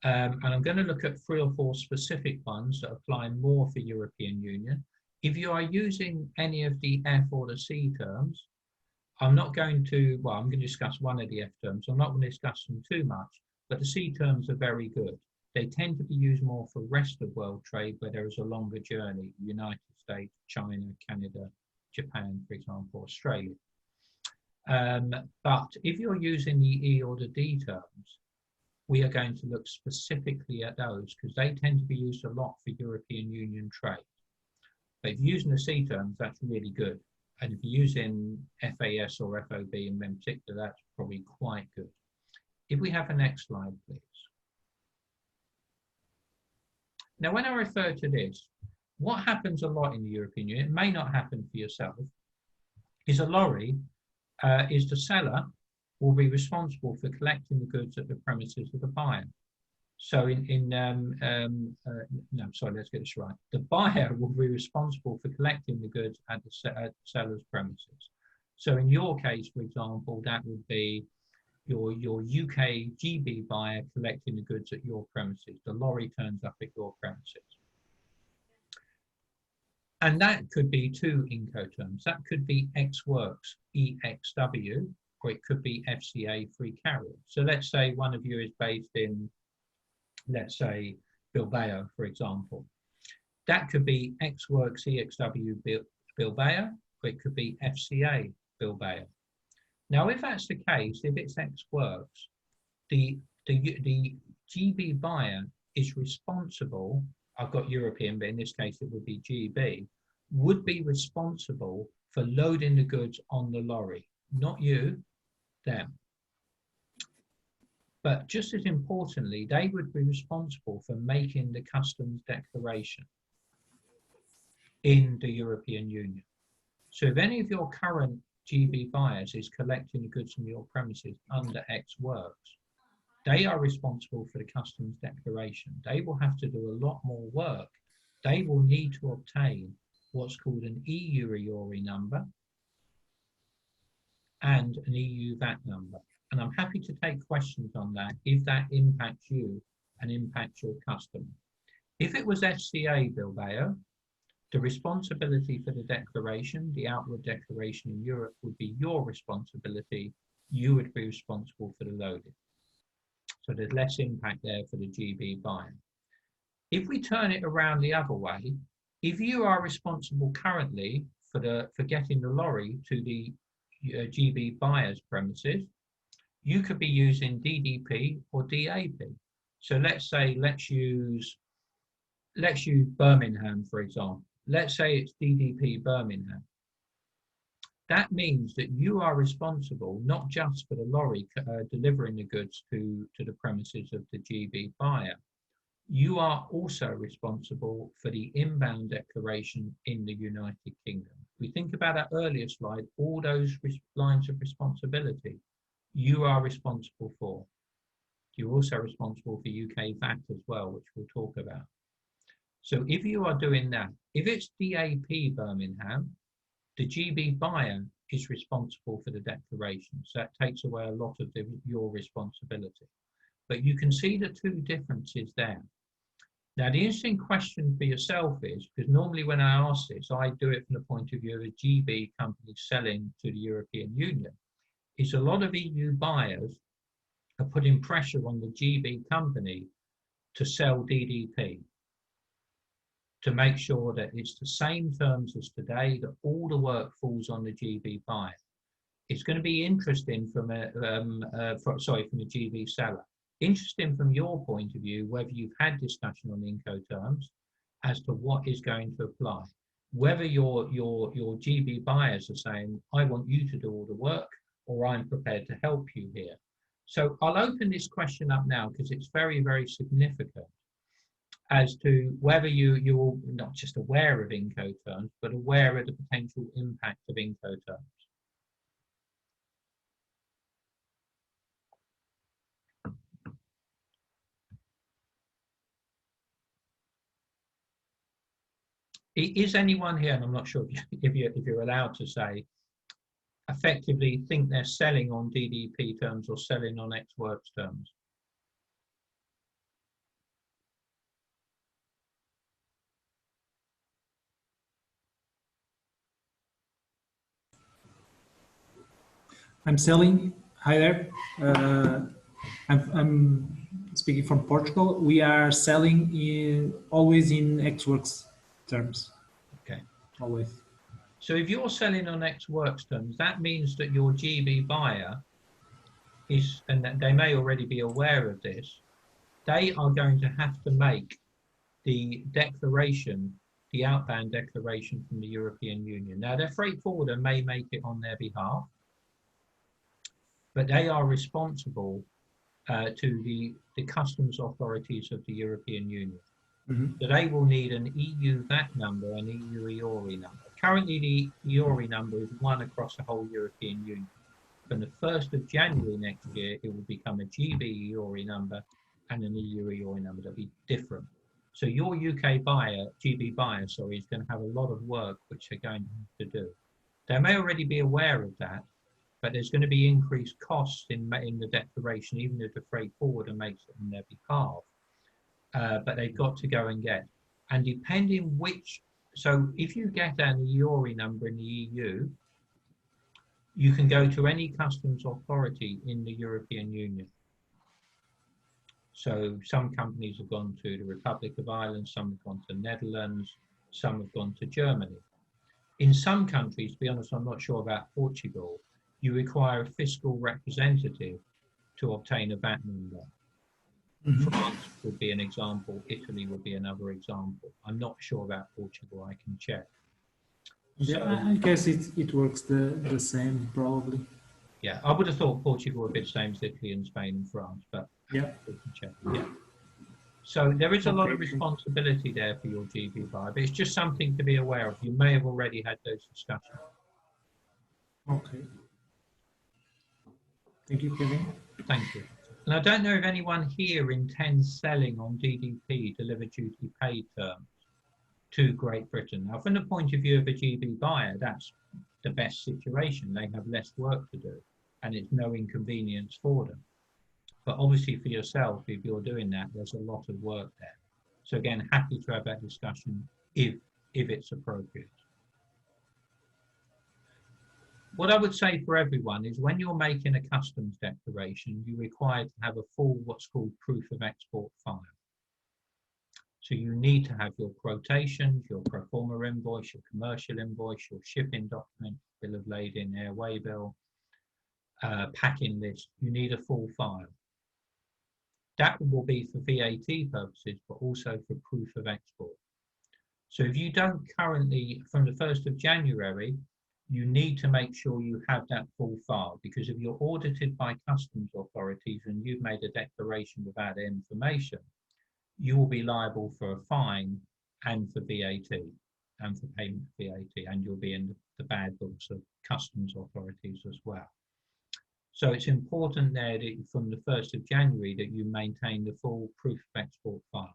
and I'm going to look at 3 or 4 specific ones that apply more for European Union. If you are using any of the F or the C terms, I'm going to discuss one of the F terms. I'm not going to discuss them too much, but the C terms are very good. They tend to be used more for rest of world trade where there is a longer journey, United States, China, Canada, Japan, for example, Australia. But if you're using the E or the D terms, we are going to look specifically at those because they tend to be used a lot for European Union trade. But if you're using the C terms, that's really good. And if you're using FAS or FOB in particular, that's probably quite good. If we have a next slide, please. Now, when I refer to this, what happens a lot in the European Union, it may not happen for yourself, is a lorry is the seller will be responsible for collecting the goods at the premises of the buyer. So no, sorry, let's get this right. The buyer will be responsible for collecting the goods at the seller's premises. So in your case, for example, that would be your UK GB buyer collecting the goods at your premises. The lorry turns up at your premises. And that could be two Incoterms. That could be Ex Works, EXW, or it could be FCA Free Carrier. So let's say one of you is based in, let's say, Bilbao, for example. That could be Ex Works, EXW Bilbao, or it could be FCA Bilbao. Now, if that's the case, if it's Ex Works, the GB buyer is responsible, I've got European, but in this case it would be GB, would be responsible for loading the goods on the lorry. Not you, them. But just as importantly, they would be responsible for making the customs declaration in the European Union. So if any of your current GB buyers is collecting the goods from your premises under Ex Works, they are responsible for the customs declaration. They will have to do a lot more work. They will need to obtain what's called an EU EORI number and an EU VAT number. And I'm happy to take questions on that if that impacts you and impacts your customer. If it was FCA Bilbao, the responsibility for the declaration, the outward declaration in Europe, would be your responsibility. You would be responsible for the loading. So there's less impact there for the GB buyer. If we turn it around the other way, if you are responsible currently for getting the lorry to the GB buyer's premises, you could be using DDP or DAP. So let's say, let's use Birmingham, for example. Let's say it's DDP Birmingham. That means that you are responsible not just for the lorry delivering the goods to the premises of the GB buyer. You are also responsible for the inbound declaration in the United Kingdom. If we think about our earlier slide, all those lines of responsibility, you are responsible for. You're also responsible for UK VAT as well, which we'll talk about. So if you are doing that, if it's DAP Birmingham, the GB buyer is responsible for the declaration. So that takes away a lot of your responsibility. But you can see the two differences there. Now, the interesting question for yourself is, because normally when I ask this, I do it from the point of view of a GB company selling to the European Union, is a lot of EU buyers are putting pressure on the GB company to sell DDP, to make sure that it's the same terms as today, that all the work falls on the GB buyer. It's going to be interesting from a GB seller. Interesting from your point of view, whether you've had discussion on Incoterms as to what is going to apply. Whether your GB buyers are saying, I want you to do all the work, or I'm prepared to help you here. So I'll open this question up now because it's very, very significant as to whether you're not just aware of Incoterms, but aware of the potential impact of Incoterms. Is anyone here, and I'm not sure if you're allowed to say, effectively think they're selling on DDP terms or selling on Ex Works terms?
I'm selling. Hi there. I'm speaking from Portugal. We are selling always in Ex Works terms.
Okay.
Always.
So if you're selling on ex works terms, that means that your GB buyer is, and that they may already be aware of this, they are going to have to make the declaration, the outbound declaration from the European Union. Now, their freight forwarder may make it on their behalf, but they are responsible to the customs authorities of the European Union. So they will need an EU VAT number and EU EORI number. Currently, the EORI number is one across the whole European Union. From the 1st of January next year, it will become a GB EORI number and an EU EORI number. They'll be different. So your UK buyer, GB buyer, sorry, is going to have a lot of work which they're going to have to do. They may already be aware of that, but there's going to be increased costs in the declaration, even if the freight forwarder makes it on their behalf. But they've got to go and get. And depending which, so if you get an EORI number in the EU, you can go to any customs authority in the European Union. So some companies have gone to the Republic of Ireland, some have gone to the Netherlands, some have gone to Germany. In some countries, to be honest, I'm not sure about Portugal, you require a fiscal representative to obtain a VAT number. France would be an example, Italy would be another example. I'm not sure about Portugal, I can check.
Yeah,
So,
I guess it works the same, probably.
yeah, I would have thought Portugal would be the same as Italy and Spain and France, but
Yeah.
we can check. Yeah. So there is a lot of
Okay.
responsibility there for your GB buyer, but it's just something to be aware of. You may have already had those discussions.
Okay. Thank you, Kevin.
Thank you. And I don't know if anyone here intends selling on DDP, delivered duty paid terms, to Great Britain. Now, from the point of view of a GB buyer, that's the best situation. They have less work to do and it's no inconvenience for them. But obviously for yourself, if you're doing that, there's a lot of work there. So again, happy to have that discussion if it's appropriate. What I would say for everyone is when you're making a customs declaration, you're required to have a full, what's called proof of export file. So you need to have your quotations, your pro forma invoice, your commercial invoice, your shipping document, bill of lading, airway bill, packing list. You need a full file. That will be for VAT purposes, but also for proof of export. So if you don't currently, from the 1st of January, you need to make sure you have that full file, because if you're audited by customs authorities and you've made a declaration without information, you will be liable for a fine and for VAT and for payment of VAT, and you'll be in the bad books of customs authorities as well. So it's important there that from the 1st of January that you maintain the full proof of export file.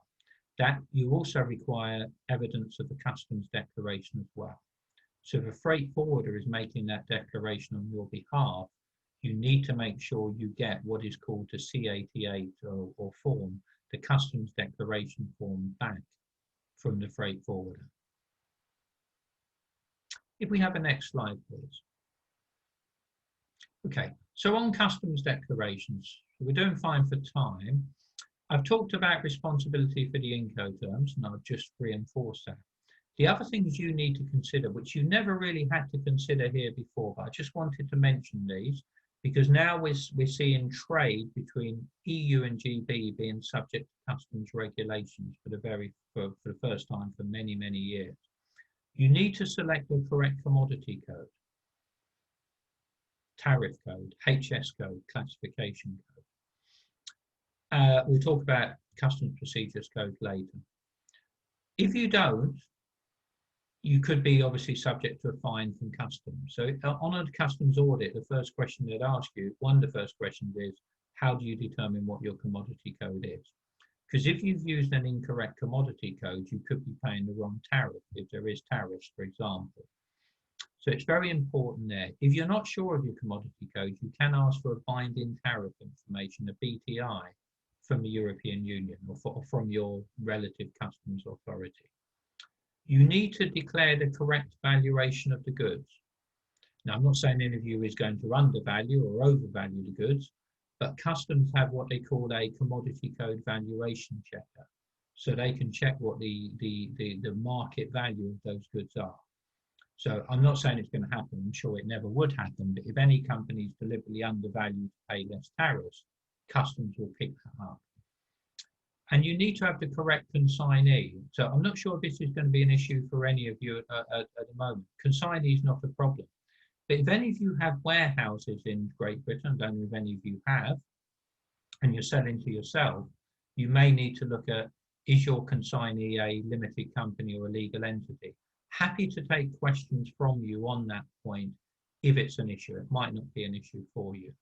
That you also require evidence of the customs declaration as well. So if a freight forwarder is making that declaration on your behalf, you need to make sure you get what is called a C88 or form, the customs declaration form, back from the freight forwarder. If we have a next slide, please. Okay, so on customs declarations, we're doing fine for time. I've talked about responsibility for the Incoterms, and I've just reinforced that. The other things you need to consider, which you never really had to consider here before, but I just wanted to mention these, because now we're seeing trade between EU and GB being subject to customs regulations for the first time for many, many years. You need to select the correct commodity code, tariff code, HS code, classification code. We'll talk about customs procedures code later. If you don't, you could be obviously subject to a fine from customs. So on a customs audit, the first question they'd ask you, one of the first questions is, how do you determine what your commodity code is? Because if you've used an incorrect commodity code, you could be paying the wrong tariff, if there is tariffs, for example. So it's very important there. If you're not sure of your commodity code, you can ask for a binding tariff information, a BTI, from the European Union or from your relative customs authority. You need to declare the correct valuation of the goods. Now, I'm not saying any of you is going to undervalue or overvalue the goods, but customs have what they call a commodity code valuation checker. So they can check what the market value of those goods are. So I'm not saying it's going to happen. I'm sure it never would happen. But if any companies deliberately undervalue to pay less tariffs, customs will pick that up. And you need to have the correct consignee. So I'm not sure if this is going to be an issue for any of you at the moment. Consignee is not a problem. But if any of you have warehouses in Great Britain, I don't know if any of you have, and you're selling to yourself, you may need to look at, is your consignee a limited company or a legal entity? Happy to take questions from you on that point if it's an issue. It might not be an issue for you.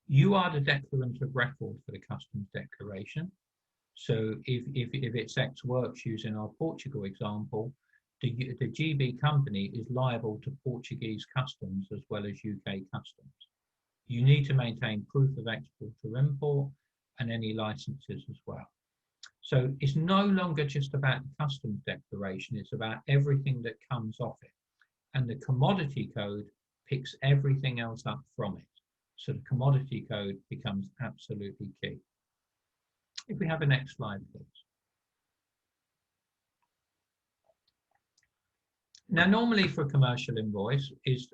You are the declarant of record for the customs declaration. So if it's Ex Works using our Portugal example, the GB company is liable to Portuguese customs as well as UK customs. You need to maintain proof of export or import and any licenses as well. So it's no longer just about the customs declaration, it's about everything that comes off it. And the commodity code picks everything else up from it. So the commodity code becomes absolutely key. If we have a next slide, please. Now, normally for a commercial invoice is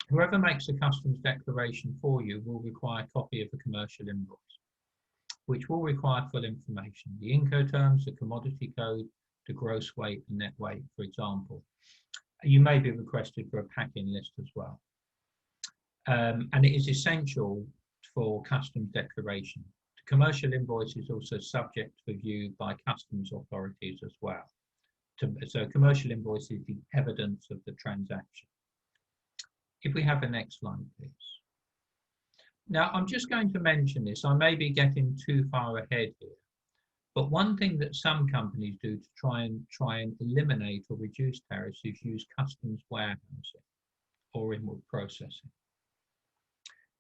whoever makes a customs declaration for you will require a copy of the commercial invoice, which will require full information. The Incoterms, the commodity code, the gross weight and net weight, for example. You may be requested for a packing list as well. And it is essential for customs declaration. The commercial invoice is also subject to review by customs authorities as well. So commercial invoice is the evidence of the transaction. If we have a next slide, please. Now, I'm just going to mention this. I may be getting too far ahead here, but one thing that some companies do to try and eliminate or reduce tariffs is use customs warehousing or inward processing.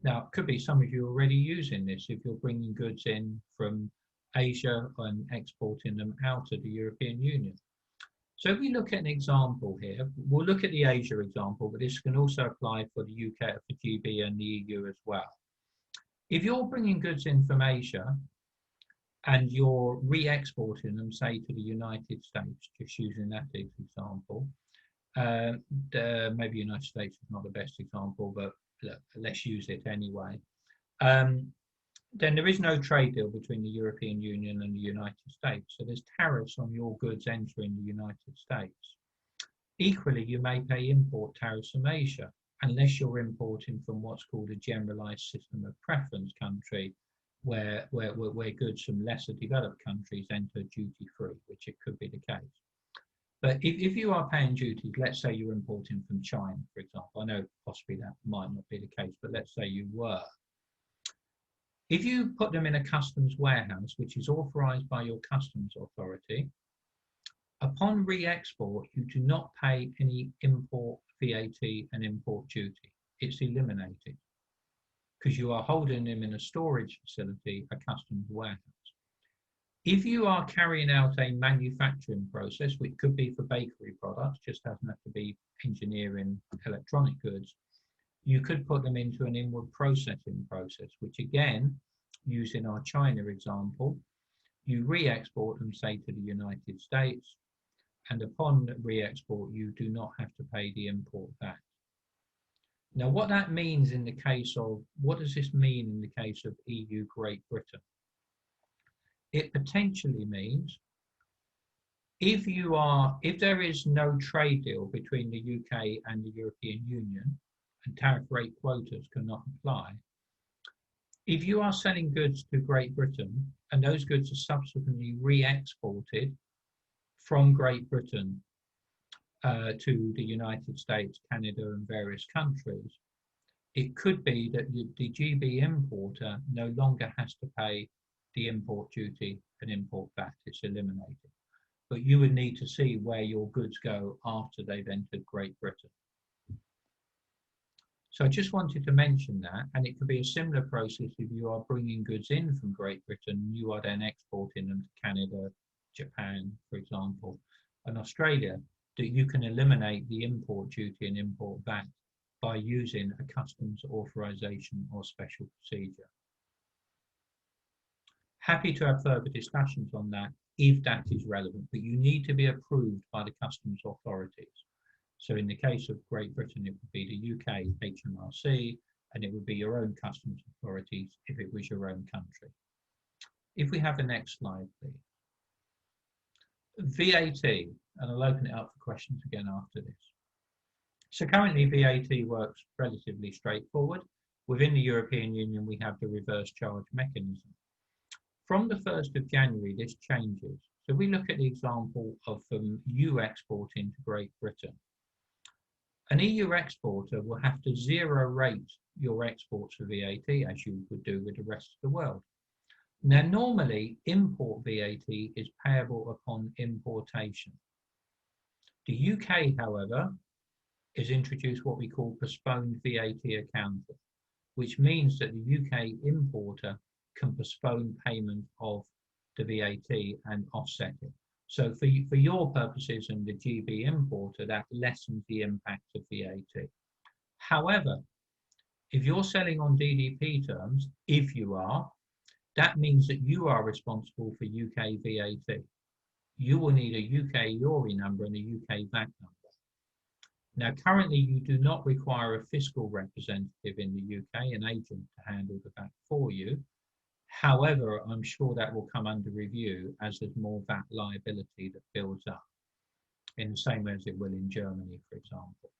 Now, it could be some of you already using this if you're bringing goods in from Asia and exporting them out of the European Union. So if we look at an example here, we'll look at the Asia example, but this can also apply for the UK, for GB and the EU as well. If you're bringing goods in from Asia and you're re-exporting them, say, to the United States, just using that example, maybe United States is not the best example, but let's use it anyway. Then there is no trade deal between the European Union and the United States. So there's tariffs on your goods entering the United States. Equally, you may pay import tariffs from Asia, unless you're importing from what's called a generalized system of preference country, where goods from lesser developed countries enter duty-free, which it could be the case. But if you are paying duties, let's say you're importing from China, for example, I know possibly that might not be the case, but let's say you were. If you put them in a customs warehouse, which is authorized by your customs authority, upon re-export, you do not pay any import VAT and import duty. It's eliminated because you are holding them in a storage facility, a customs warehouse. If you are carrying out a manufacturing process, which could be for bakery products, just doesn't have to be engineering electronic goods, you could put them into an inward processing process, which again, using our China example, you re-export them, say, to the United States, and upon re-export, you do not have to pay the import VAT. Now, what that means in the case of, what does this mean in the case of EU Great Britain? It potentially means if there is no trade deal between the UK and the European Union and tariff rate quotas cannot apply, if you are selling goods to Great Britain and those goods are subsequently re-exported from Great Britain to the United States, Canada and various countries, it could be that the GB importer no longer has to pay the import duty and import VAT. It's eliminated. But you would need to see where your goods go after they've entered Great Britain. So I just wanted to mention that, and it could be a similar process if you are bringing goods in from Great Britain, you are then exporting them to Canada, Japan, for example, and Australia, that you can eliminate the import duty and import VAT by using a customs authorization or special procedure. Happy to have further discussions on that if that is relevant, but you need to be approved by the customs authorities. So in the case of Great Britain, it would be the UK HMRC, and it would be your own customs authorities if it was your own country. If we have the next slide, please. VAT, and I'll open it up for questions again after this. So currently VAT works relatively straightforward. Within the European Union, we have the reverse charge mechanism. From the 1st of January, this changes. So we look at the example of you exporting to Great Britain. An EU exporter will have to zero rate your exports for VAT as you would do with the rest of the world. Now, normally import VAT is payable upon importation. The UK, however, has introduced what we call postponed VAT accounting, which means that the UK importer can postpone payment of the VAT and offset it. So for your purposes and the GB importer, that lessens the impact of VAT. However, if you're selling on DDP terms, if you are, that means that you are responsible for UK VAT. You will need a UK URI number and a UK VAT number. Now, currently, you do not require a fiscal representative in the UK, an agent, to handle the VAT for you. However, I'm sure that will come under review as there's more VAT liability that builds up, in the same way as it will in Germany, for example.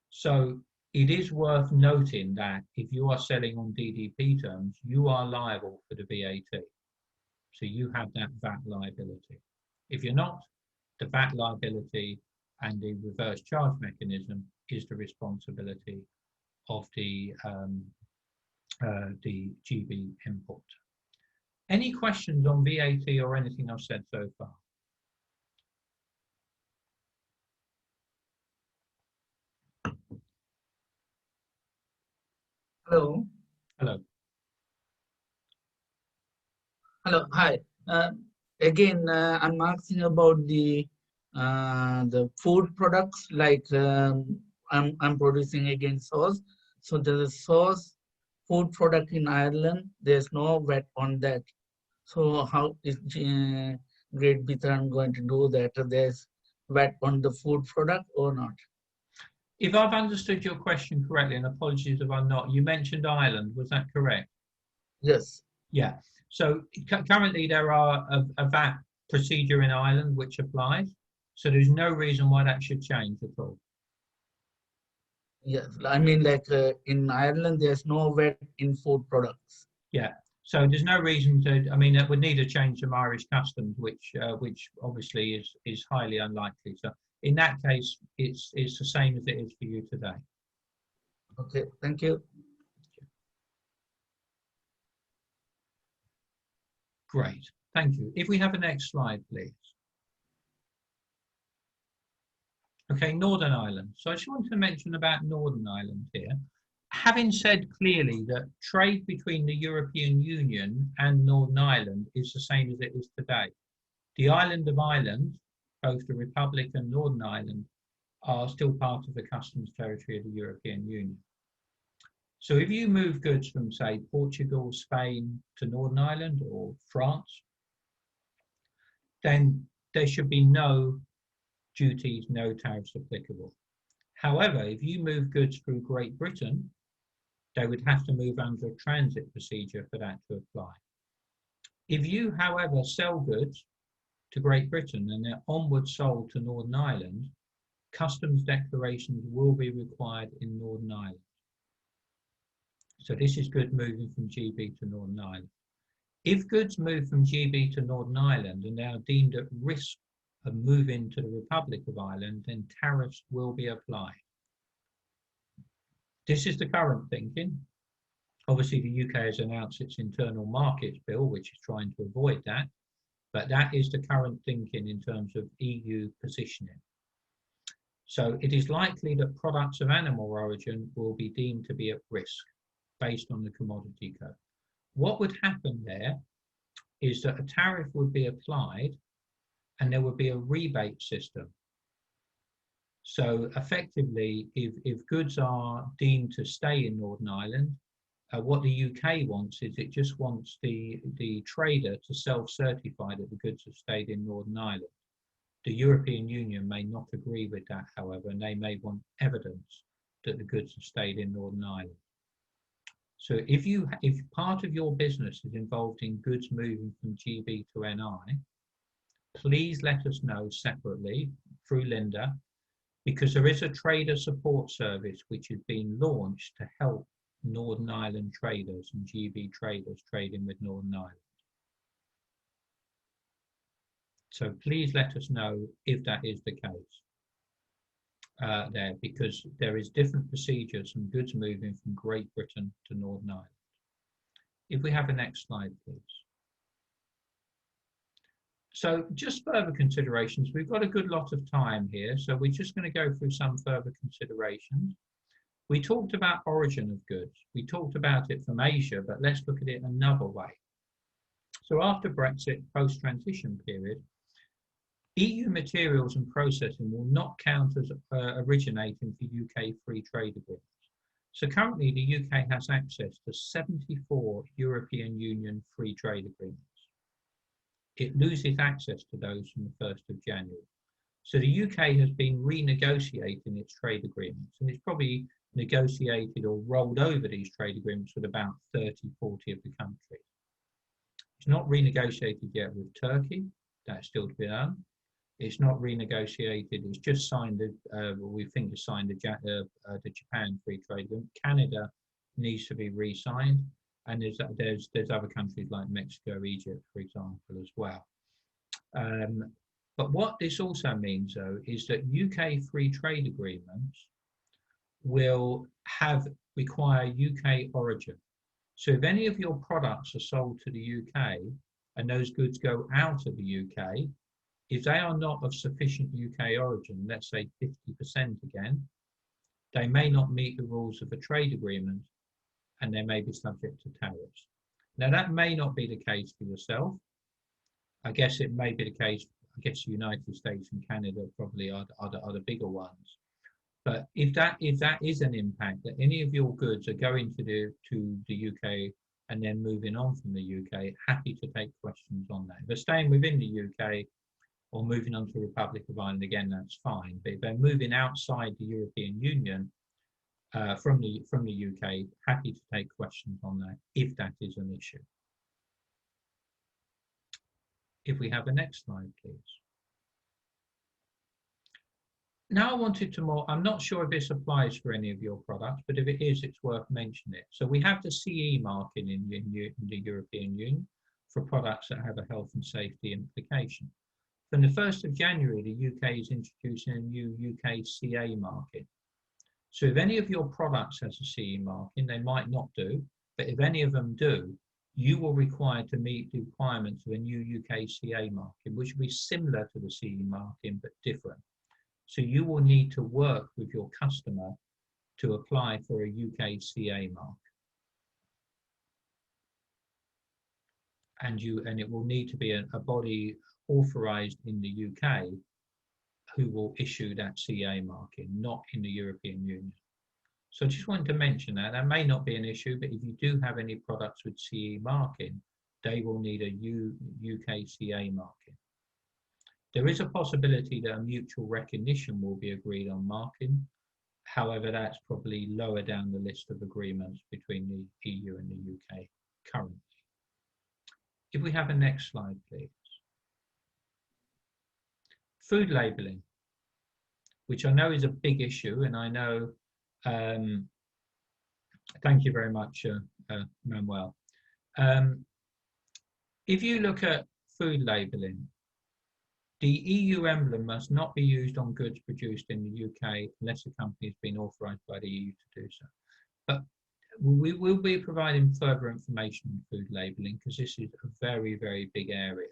So it is worth noting that if you are selling on DDP terms, you are liable for the VAT. So you have that VAT liability. If you're not, the VAT liability and the reverse charge mechanism is the responsibility of the GB import. Any questions on VAT or anything I've said so far?
Hello.
Hello.
Hello. Hi. Again, I'm asking about the food products. Like I'm producing again sauce. So there's a sauce food product in Ireland. There's no VAT on that. So how is Great Britain going to do that? There's VAT on the food product or not?
If I've understood your question correctly, and apologies if I'm not, you mentioned Ireland, was that correct?
Yes.
Yeah. So currently there are a VAT procedure in Ireland which applies. So there's no reason why that should change at all.
Yes. I mean, like in Ireland, there's no VAT in food products.
Yeah. So there's no reason to, I mean, that would need a change from Irish customs, which obviously is highly unlikely. So in that case, it's the same as it is for you today.
Okay, thank you.
Great, thank you. If we have a next slide, please. Okay, Northern Ireland. So I just wanted to mention about Northern Ireland here. Having said clearly that trade between the European Union and Northern Ireland is the same as it is today. The island of Ireland, both the Republic and Northern Ireland, are still part of the customs territory of the European Union. So if you move goods from, say, Portugal, Spain to Northern Ireland or France, then there should be no duties, no tariffs applicable. However, if you move goods through Great Britain, they would have to move under a transit procedure for that to apply. If you, however, sell goods to Great Britain and they're onward sold to Northern Ireland, customs declarations will be required in Northern Ireland. So this is good moving from GB to Northern Ireland. If goods move from GB to Northern Ireland and they are deemed at risk of moving to the Republic of Ireland, then tariffs will be applied. This is the current thinking. Obviously, the UK has announced its internal markets bill, which is trying to avoid that, but that is the current thinking in terms of EU positioning. So it is likely that products of animal origin will be deemed to be at risk based on the commodity code. What would happen there is that a tariff would be applied and there would be a rebate system. So effectively, if goods are deemed to stay in Northern Ireland, what the UK wants is it just wants the trader to self-certify that the goods have stayed in Northern Ireland. The European Union may not agree with that, however, and they may want evidence that the goods have stayed in Northern Ireland. So if part of your business is involved in goods moving from GB to NI, please let us know separately through Linda, because there is a trader support service which has been launched to help Northern Ireland traders and GB traders trading with Northern Ireland. So please let us know if that is the case there, because there is different procedures from goods moving from Great Britain to Northern Ireland. If we have a next slide, please. So just further considerations, we've got a good lot of time here, so we're just going to go through some further considerations. We talked about origin of goods. We talked about it from Asia, but let's look at it another way. So after Brexit, post-transition period, EU materials and processing will not count as originating for UK free trade agreements. So currently the UK has access to 74 European Union free trade agreements. It loses access to those from the 1st of January. So the UK has been renegotiating its trade agreements, and it's probably negotiated or rolled over these trade agreements with about 30, 40 of the countries. It's not renegotiated yet with Turkey, that's still to be done. It's not renegotiated, it's just signed, we think it's signed the Japan free trade agreement. Canada needs to be re-signed, and there's other countries like Mexico, Egypt, for example, as well. But what this also means, though, is that UK free trade agreements will require UK origin. So if any of your products are sold to the UK and those goods go out of the UK, if they are not of sufficient UK origin, let's say 50% again, they may not meet the rules of a trade agreement and they may be subject to tariffs. Now that may not be the case for yourself. I guess it may be the case, I guess the United States and Canada probably are the bigger ones. But if that is an impact, that any of your goods are going to the UK and then moving on from the UK, happy to take questions on that. If they're staying within the UK or moving on to the Republic of Ireland, again, that's fine. But if they're moving outside the European Union from the UK, happy to take questions on that if that is an issue. If we have a next slide, please. Now I wanted to I'm not sure if this applies for any of your products, but if it is, it's worth mentioning it. So we have the CE marking in the European Union for products that have a health and safety implication. From the 1st of January, the UK is introducing a new UK CA marking. So if any of your products has a CE marking, they might not do, but if any of them do, you will require to meet the requirements of a new UK CA marking, which will be similar to the CE marking, but different. So you will need to work with your customer to apply for a UK CA mark. And it will need to be a body authorized in the UK who will issue that CA marking, not in the European Union. So I just wanted to mention that. That may not be an issue, but if you do have any products with CE marking, they will need a UK CA marking. There is a possibility that a mutual recognition will be agreed on marking. However, that's probably lower down the list of agreements between the EU and the UK currently. If we have a next slide, please. Food labelling, which I know is a big issue, and I know, thank you very much, Manuel. If you look at food labelling, the EU emblem must not be used on goods produced in the UK unless the company has been authorised by the EU to do so. But we will be providing further information on food labelling because this is a very, very big area.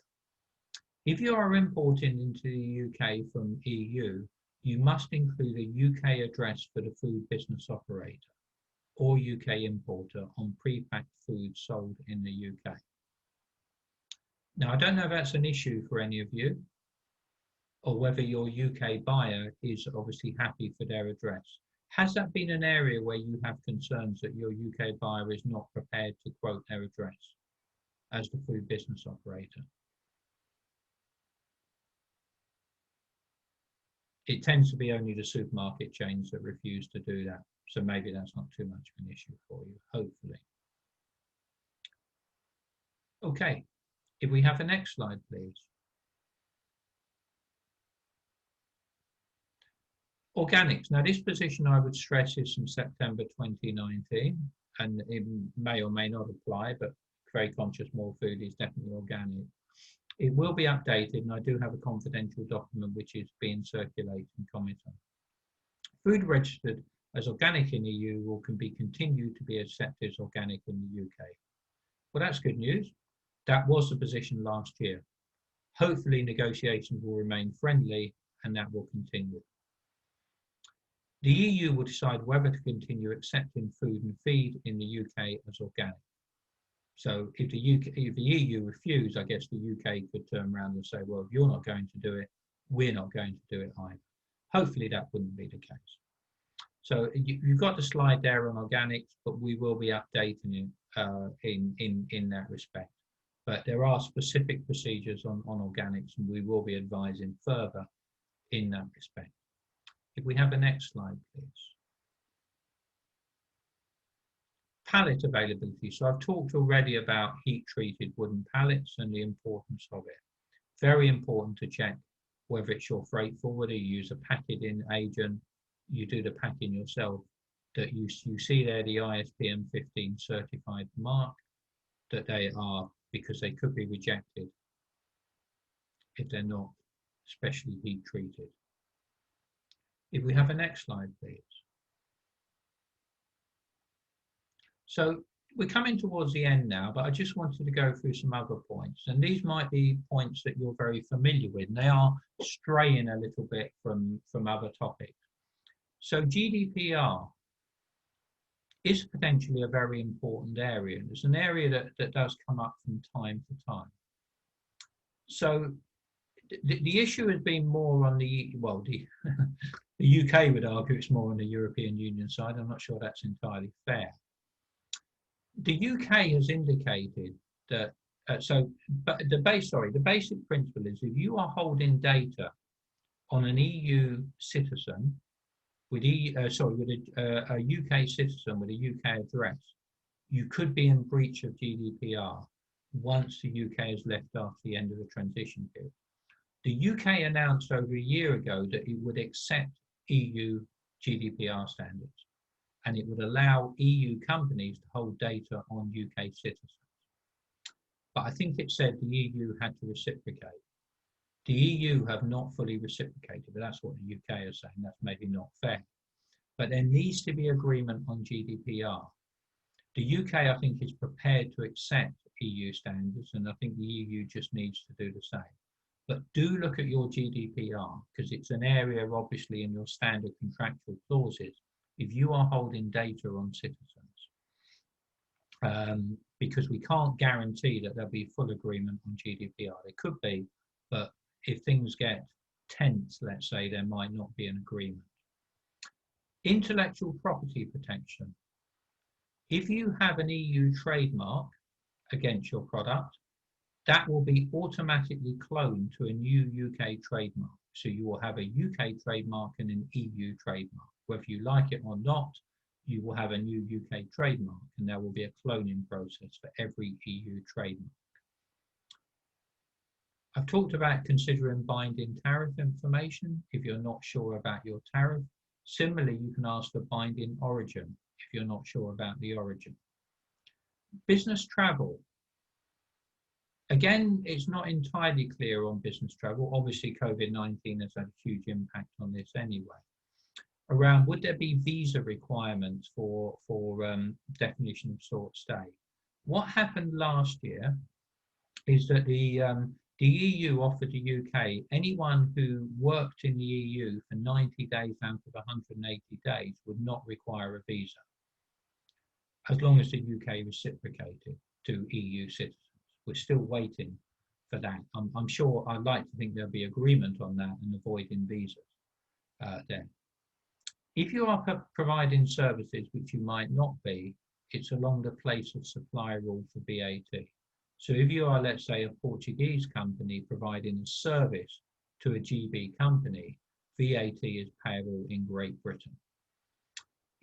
If you are importing into the UK from EU, you must include a UK address for the food business operator or UK importer on pre-packed food sold in the UK. Now, I don't know if that's an issue for any of you, or whether your UK buyer is obviously happy for their address. Has that been an area where you have concerns that your UK buyer is not prepared to quote their address as the food business operator? it tends to be only the supermarket chains that refuse to do that. So maybe that's not too much of an issue for you, hopefully. Okay, if we have the next slide, please. Organics. Now, this position I would stress is from September 2019, and it may or may not apply, but very conscious more food is definitely organic. It will be updated, and I do have a confidential document which is being circulated and commented on. Food registered as organic in the EU can be continued to be accepted as organic in the UK. Well, that's good news. That was the position last year. Hopefully, negotiations will remain friendly, and that will continue. The EU will decide whether to continue accepting food and feed in the UK as organic. So if the EU refuse, I guess the UK could turn around and say, well, if you're not going to do it, we're not going to do it either. Hopefully that wouldn't be the case. So you've got the slide there on organics, but we will be updating it in that respect. But there are specific procedures on organics, and we will be advising further in that respect. If we have the next slide, please. Pallet availability. So I've talked already about heat-treated wooden pallets and the importance of it. Very important to check whether it's your freight forwarder, you use a packaging agent, you do the packing yourself, that you see there the ISPM 15 certified mark, that they are, because they could be rejected if they're not specially heat-treated. If we have a next slide, please. So we're coming towards the end now, but I just wanted to go through some other points. And these might be points that you're very familiar with. And they are straying a little bit from other topics. So GDPR is potentially a very important area. And it's an area that does come up from time to time. So the issue has been more on the, well, the UK would argue it's more on the European Union side. I'm not sure that's entirely fair. The UK has indicated that, the basic principle is if you are holding data on an EU citizen with a UK citizen with a UK address, you could be in breach of GDPR once the UK has left after the end of the transition period. The UK announced over a year ago that it would accept EU GDPR standards, and it would allow EU companies to hold data on UK citizens. But I think it said the EU had to reciprocate. The EU have not fully reciprocated, but that's what the UK is saying. That's maybe not fair. But there needs to be agreement on GDPR. The UK, I think, is prepared to accept EU standards, and I think the EU just needs to do the same. But do look at your GDPR, because it's an area, obviously, in your standard contractual clauses, if you are holding data on citizens, because we can't guarantee that there'll be full agreement on GDPR. There could be, but if things get tense, let's say, there might not be an agreement. Intellectual property protection. If you have an EU trademark against your product, that will be automatically cloned to a new UK trademark. So you will have a UK trademark and an EU trademark. Whether you like it or not, you will have a new UK trademark, and there will be a cloning process for every EU trademark. I've talked about considering binding tariff information if you're not sure about your tariff. Similarly, you can ask for binding origin if you're not sure about the origin. Business travel. Again, it's not entirely clear on business travel. Obviously, COVID-19 has had a huge impact on this anyway. Around, would there be visa requirements for definition of short stay? What happened last year is that the EU offered the UK, anyone who worked in the EU for 90 days out of 180 days would not require a visa, as long as the UK reciprocated to EU citizens. We're still waiting for that. I'm sure, I'd like to think there'll be agreement on that and avoiding visas there. If you are providing services which you might not be, it's along the place of supply rule for VAT. So if you are, let's say, a Portuguese company providing a service to a GB company, VAT is payable in Great Britain.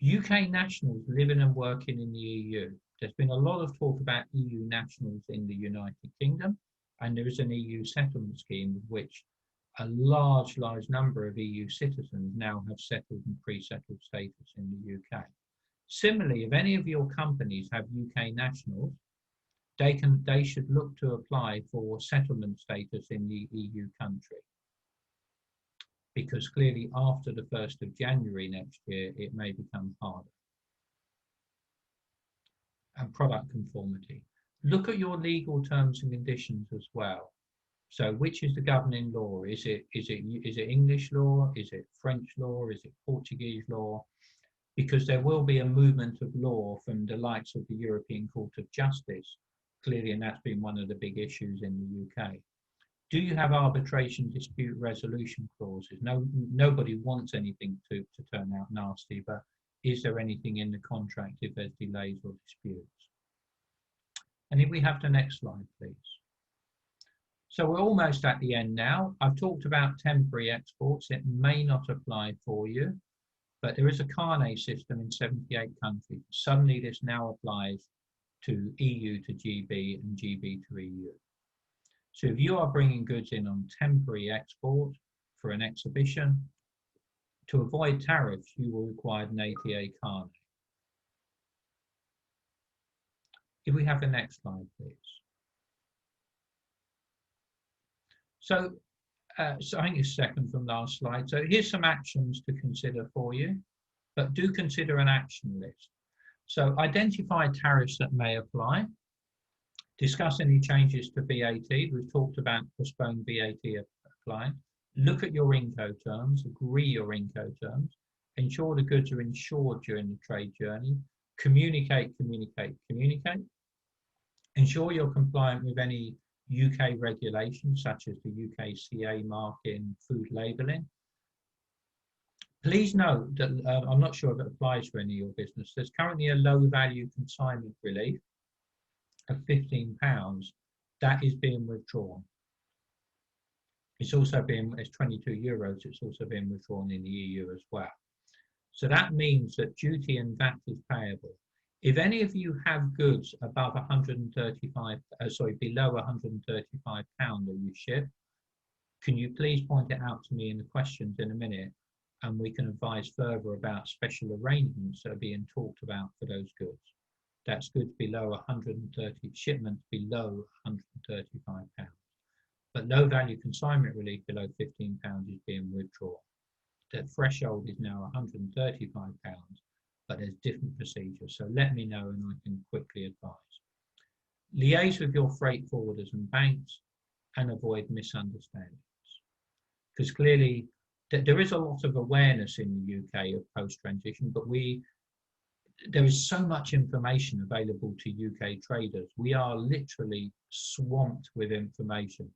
UK nationals living and working in the EU. There's been a lot of talk about EU nationals in the United Kingdom, and there is an EU settlement scheme with which a large number of EU citizens now have settled and pre-settled status in the UK. Similarly, if any of your companies have UK nationals, they should look to apply for settlement status in the EU country, because clearly after the 1st of January next year, it may become harder. And product conformity. Look at your legal terms and conditions as well. So which is the governing law? Is it English law? Is it French law? Is it Portuguese law? Because there will be a movement of law from the likes of the European Court of Justice, clearly, and that's been one of the big issues in the UK. Do you have arbitration dispute resolution clauses? Nobody wants anything to turn out nasty, but is there anything in the contract if there's delays or disputes? And if we have the next slide, please. So we're almost at the end now. I've talked about temporary exports. It may not apply for you, but there is a carnet system in 78 countries. Suddenly this now applies to EU to GB and GB to EU. So if you are bringing goods in on temporary export for an exhibition, to avoid tariffs, you will require an ATA carnet. If we have the next slide, please. So I think it's second from last slide. So here's some actions to consider for you, but do consider an action list. So identify tariffs that may apply. Discuss any changes to VAT. We've talked about postponed VAT applying. Look at your Incoterms, agree your Incoterms. Ensure the goods are insured during the trade journey. Communicate. Ensure you're compliant with any UK regulations, such as the UK CA mark in food labelling. Please note that I'm not sure if it applies for any of your business. There's currently a low value consignment relief of £15 that is being withdrawn. It's also it's 22 euros. It's also being withdrawn in the EU as well. So that means that duty and VAT is payable. If any of you have goods above below £135 that you ship, can you please point it out to me in the questions in a minute, and we can advise further about special arrangements that are being talked about for those goods. That's goods below 130, shipments below £135. But low value consignment relief below £15 is being withdrawn. The threshold is now £135, but there's different procedures. So let me know and I can quickly advise. Liaise with your freight forwarders and banks and avoid misunderstandings. Because clearly there is a lot of awareness in the UK of post-transition, but there is so much information available to UK traders. We are literally swamped with information.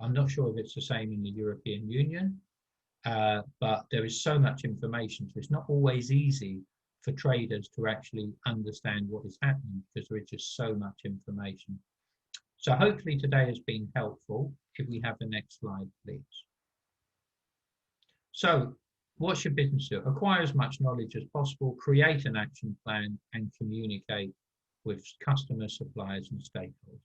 I'm not sure if it's the same in the European Union, but there is so much information. So it's not always easy for traders to actually understand what is happening because there is just so much information. So hopefully today has been helpful. If we have the next slide, please. So what should business do? Acquire as much knowledge as possible, create an action plan, and communicate with customers, suppliers, and stakeholders.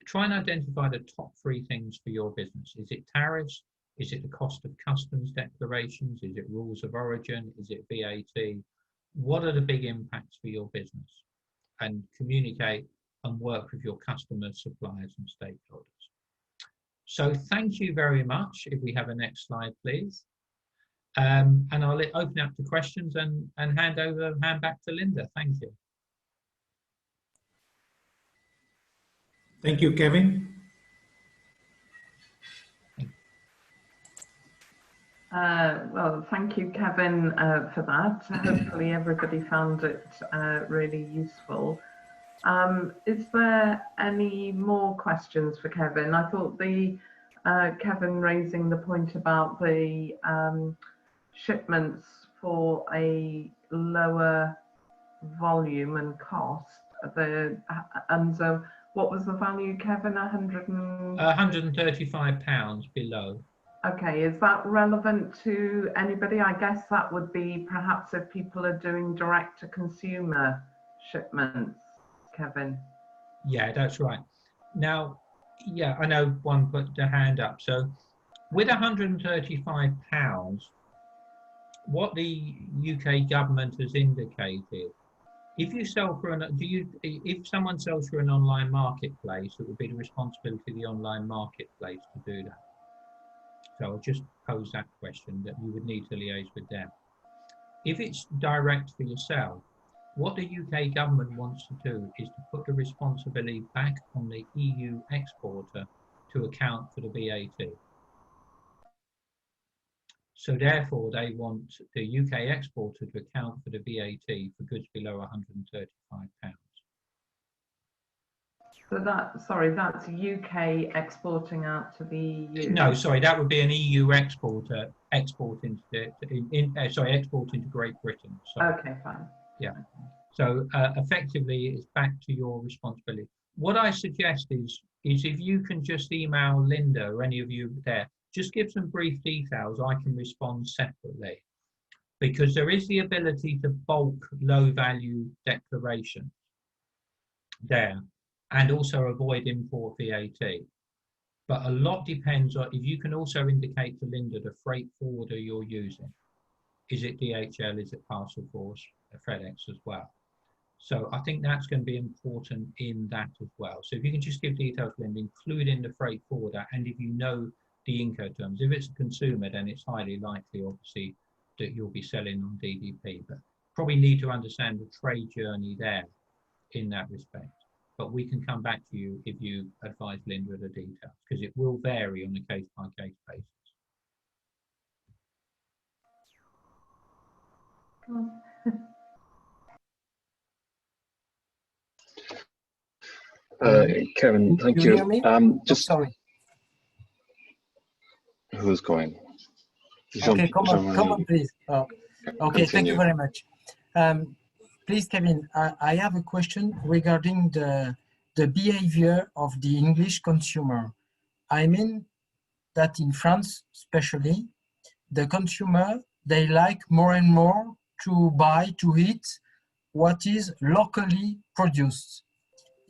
Try and identify the top 3 things for your business. Is it tariffs? Is it the cost of customs declarations? Is it rules of origin? Is it VAT? What are the big impacts for your business? And communicate and work with your customers, suppliers, and stakeholders. So thank you very much. If we have a next slide, please. And I'll open up to questions and hand back to Linda. Thank you.
Thank you, Kevin.
Well, thank you, Kevin, for that. Hopefully everybody found it really useful. Is there any more questions for Kevin? I thought Kevin raising the point about the shipments for a lower volume and cost. And so what was the value, Kevin? £135
£135 below.
Okay, is that relevant to anybody? I guess that would be perhaps if people are doing direct to consumer shipments, Kevin.
Yeah, that's right. Now, yeah, I know one put the hand up. So with £135, what the UK government has indicated, if you sell for if someone sells for an online marketplace, it would be the responsibility of the online marketplace to do that. So I'll just pose that question that you would need to liaise with them. If it's direct for yourself, what the UK government wants to do is to put the responsibility back on the EU exporter to account for the VAT. So therefore, they want the UK exporter to account for the VAT for goods below £135.
So that's UK exporting out to the EU.
No, sorry, that would be an EU exporter exporting exporting to Great Britain. Sorry.
Okay, fine.
Yeah. So effectively, it's back to your responsibility. What I suggest is if you can just email Linda or any of you there, just give some brief details. I can respond separately, because there is the ability to bulk low value declaration there, and also avoid import VAT. But a lot depends on if you can also indicate to Linda the freight forwarder you're using. Is it DHL? Is it Parcelforce? FedEx as well? So I think that's going to be important in that as well. So if you can just give details, Linda, including the freight forwarder, and if you know the Incoterms. If it's a consumer, then it's highly likely, obviously, that you'll be selling on DDP, but probably need to understand the trade journey there in that respect. But we can come back to you if you advise Linda of the details, because it will vary on a case-by-case basis.
Kevin, thank
You
you.
hear me?
Just
sorry.
Who's going?
Okay, come on, please. Oh, okay, thank you very much. Please, Kevin, I have a question regarding the behavior of the English consumer. I mean that in France, especially, the consumer, they like more and more to buy, to eat what is locally produced.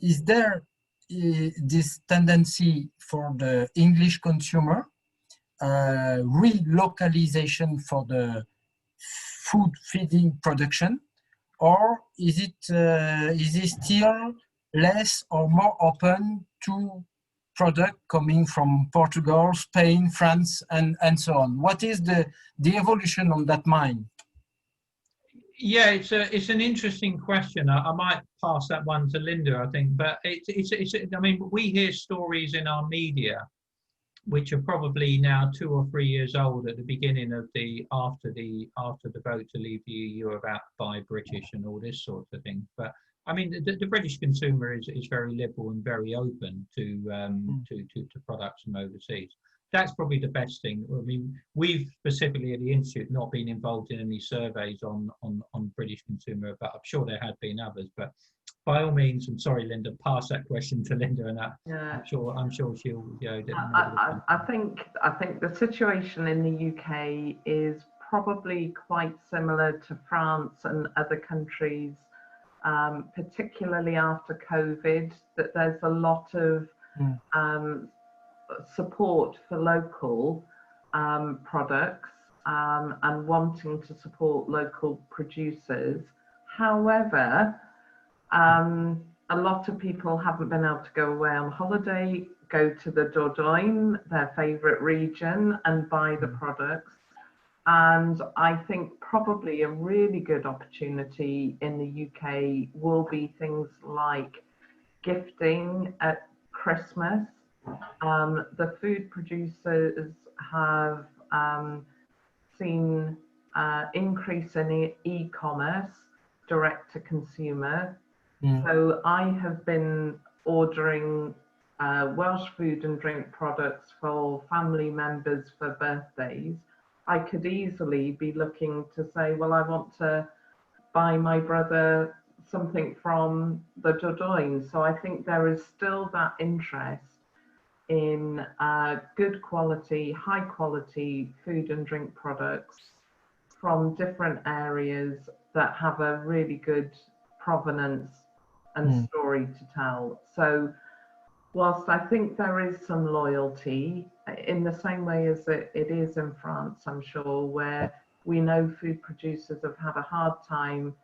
Is there this tendency for the English consumer, relocalization for the food feeding production, or is it still less or more open to product coming from Portugal, Spain, France, and so on? What is the evolution on that mind?
Yeah, it's an interesting question. I might pass that one to Linda, I think, but I mean, we hear stories in our media which are probably now 2 or 3 years old at the beginning of after the vote to leave the EU about buy British and all this sort of thing. But I mean, the British consumer is very liberal and very open to products from overseas. That's probably the best thing. I mean, we've specifically at the Institute not been involved in any surveys on British consumer, but I'm sure there have been others. But by all means, I'm sorry, Linda, pass that question to Linda, and I'm sure she'll.
I think the situation in the UK is probably quite similar to France and other countries, particularly after COVID. That there's a lot of support for local products and wanting to support local producers. However, a lot of people haven't been able to go away on holiday, go to the Dordogne, their favourite region, and buy the products. And I think probably a really good opportunity in the UK will be things like gifting at Christmas. The food producers have seen increase in e-commerce, direct to consumer. So I have been ordering Welsh food and drink products for family members for birthdays. I could easily be looking to say, well, I want to buy my brother something from the Dordogne. So I think there is still that interest in good quality, high quality food and drink products from different areas that have a really good provenance and story to tell. So whilst I think there is some loyalty, in the same way as it is in France, I'm sure, where we know food producers have had a hard time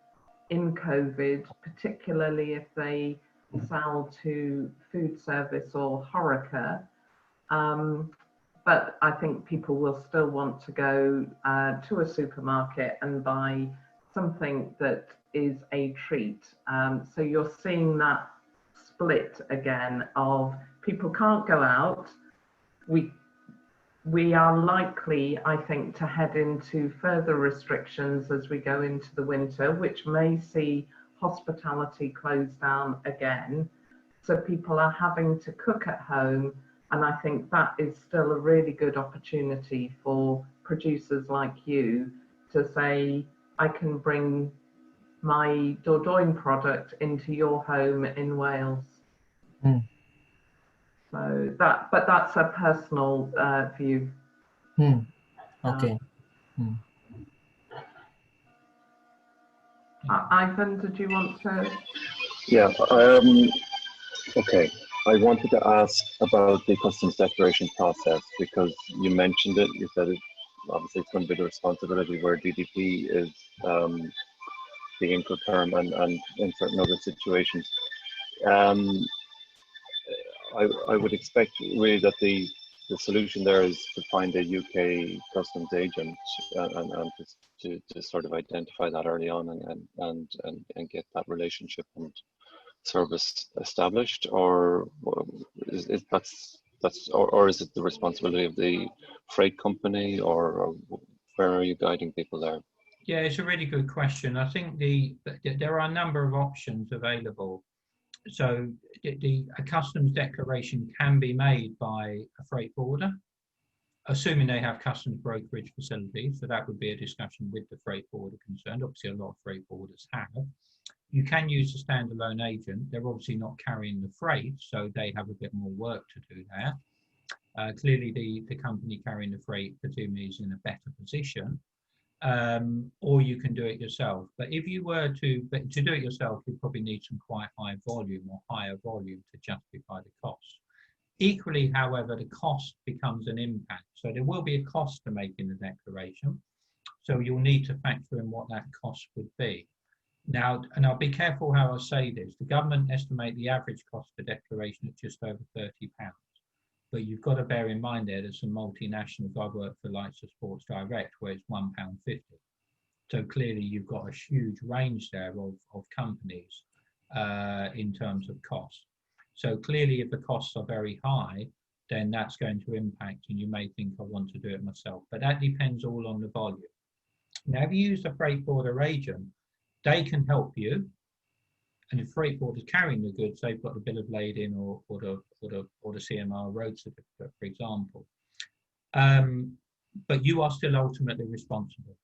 in COVID, particularly if they sell to food service or HoReCa. But I think people will still want to go to a supermarket and buy something that is a treat. So you're seeing that split again of people can't go out. We are likely, I think, to head into further restrictions as we go into the winter, which may see hospitality close down again. So people are having to cook at home. And I think that is still a really good opportunity for producers like you to say, I can bring my Dordogne product into your home in Wales. So but that's a personal view.
Okay.
Ivan, did you want to?
Yeah. Okay. I wanted to ask about the customs declaration process because you mentioned it. You said it. Obviously, it's going to be the responsibility where DDP is the Incoterm and in certain other situations. I would expect really that the solution there is to find a UK customs agent and to sort of identify that early on and get that relationship and service established, or is it the responsibility of the freight company, or where are you guiding people there?
Yeah, it's a really good question. I think there are a number of options available. So a customs declaration can be made by a freight forwarder, assuming they have customs brokerage facilities. So that would be a discussion with the freight forwarder concerned. Obviously, a lot of freight forwarders have. You can use a standalone agent. They're obviously not carrying the freight, so they have a bit more work to do there. Clearly, the company carrying the freight for Tumi is in a better position. Or you can do it yourself. But if you were to do it yourself, you probably need some quite high volume or higher volume to justify the cost. Equally, however, the cost becomes an impact. So there will be a cost to making the declaration. So you'll need to factor in what that cost would be. Now, and I'll be careful how I say this, the government estimate the average cost for declaration at just over £30. But you've got to bear in mind there's some multinationals. I work for likes of Sports Direct where it's £1.50. So clearly you've got a huge range there of companies in terms of cost. So clearly if the costs are very high, then that's going to impact and you may think I want to do it myself. But that depends all on the volume. Now if you use a freight forwarder agent, they can help you. And if freight forwarders carrying the goods, they've got the bill of lading or the CMR road certificate, for example. But you are still ultimately responsible.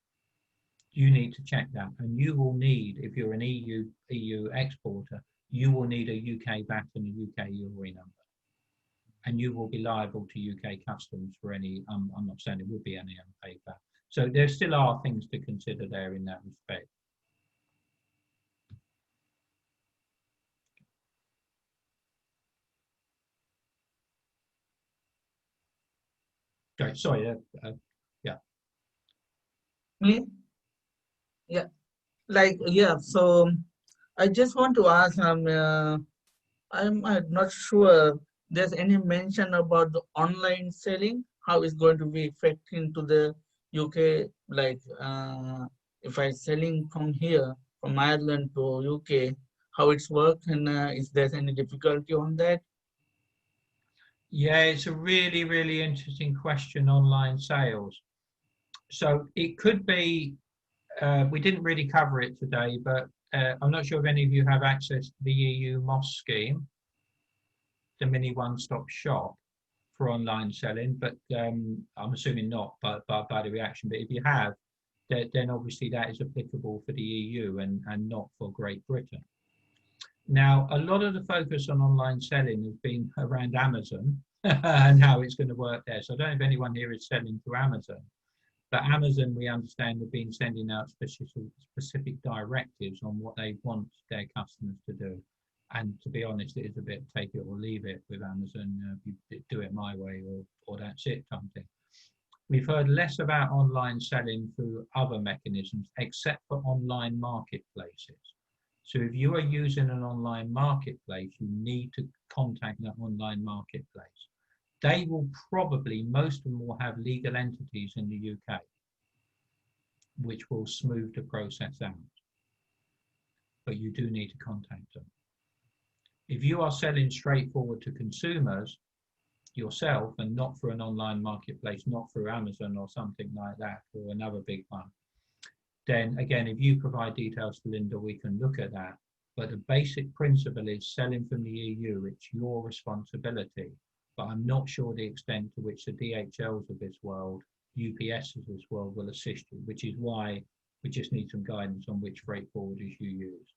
You need to check that, and you will need, if you're an EU exporter, you will need a UK VAT and a UK URI number, and you will be liable to UK customs for any. I'm not saying it would be any unpaid VAT. So there still are things to consider there in that respect. Okay, sorry. Yeah.
Me? Yeah. So I just want to ask, I'm not sure there's any mention about the online selling, how it's going to be affecting to the UK, like if I'm selling from here, from Ireland to UK, how it's worked, and is there any difficulty on that?
Yeah, it's a really, really interesting question, online sales. So it could be, we didn't really cover it today, but I'm not sure if any of you have access to the EU MOS scheme, the mini one-stop shop for online selling, but I'm assuming not by the reaction. But if you have, then obviously that is applicable for the EU and not for Great Britain. Now, a lot of the focus on online selling has been around Amazon, and how it's going to work there. So I don't know if anyone here is selling through Amazon, but Amazon, we understand, have been sending out specific directives on what they want their customers to do. And to be honest, it is a bit take it or leave it with Amazon. You do it my way or that's it type thing. We've heard less about online selling through other mechanisms, except for online marketplaces. So if you are using an online marketplace, you need to contact that online marketplace. They will probably, most of them will have legal entities in the UK, which will smooth the process out. But you do need to contact them. If you are selling straightforward to consumers yourself and not through an online marketplace, not through Amazon or something like that, or another big one, then again, if you provide details to Linda, we can look at that. But the basic principle is selling from the EU, it's your responsibility. But I'm not sure the extent to which the DHLs of this world, UPSs of this world will assist you, which is why we just need some guidance on which freight forwarders you use.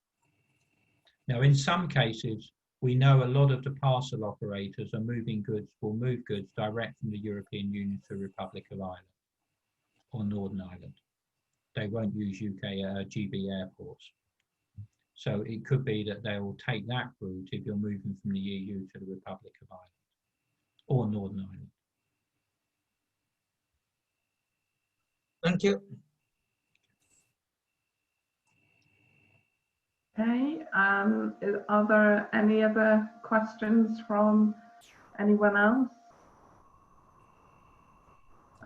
Now, in some cases, we know a lot of the parcel operators are will move goods direct from the European Union to the Republic of Ireland or Northern Ireland. They won't use UK GB airports. So it could be that they will take that route if you're moving from the EU to the Republic of Ireland or Northern Ireland.
Thank you.
Okay, are there any other questions from anyone else?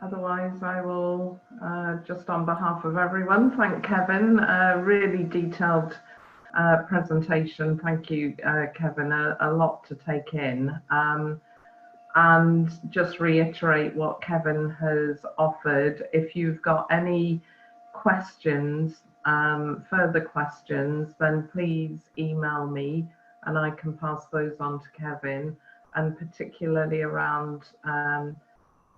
Otherwise, I will, just on behalf of everyone, thank Kevin. A really detailed presentation. Thank you, Kevin. A lot to take in. And just reiterate what Kevin has offered. If you've got any questions, further questions, then please email me and I can pass those on to Kevin, and particularly around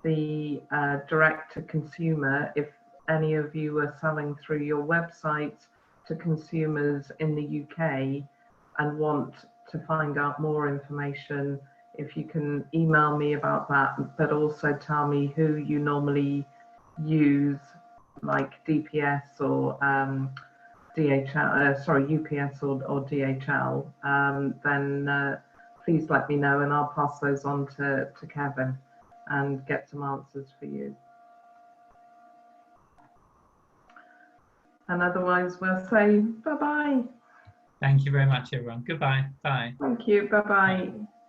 the direct to consumer. If any of you are selling through your website to consumers in the UK and want to find out more information, if you can email me about that, but also tell me who you normally use, like DPS or DHL, sorry, UPS or DHL, then please let me know and I'll pass those on to Kevin and get some answers for you. And otherwise, we'll say bye-bye.
Thank you very much, everyone. Goodbye. Bye.
Thank you. Bye-bye.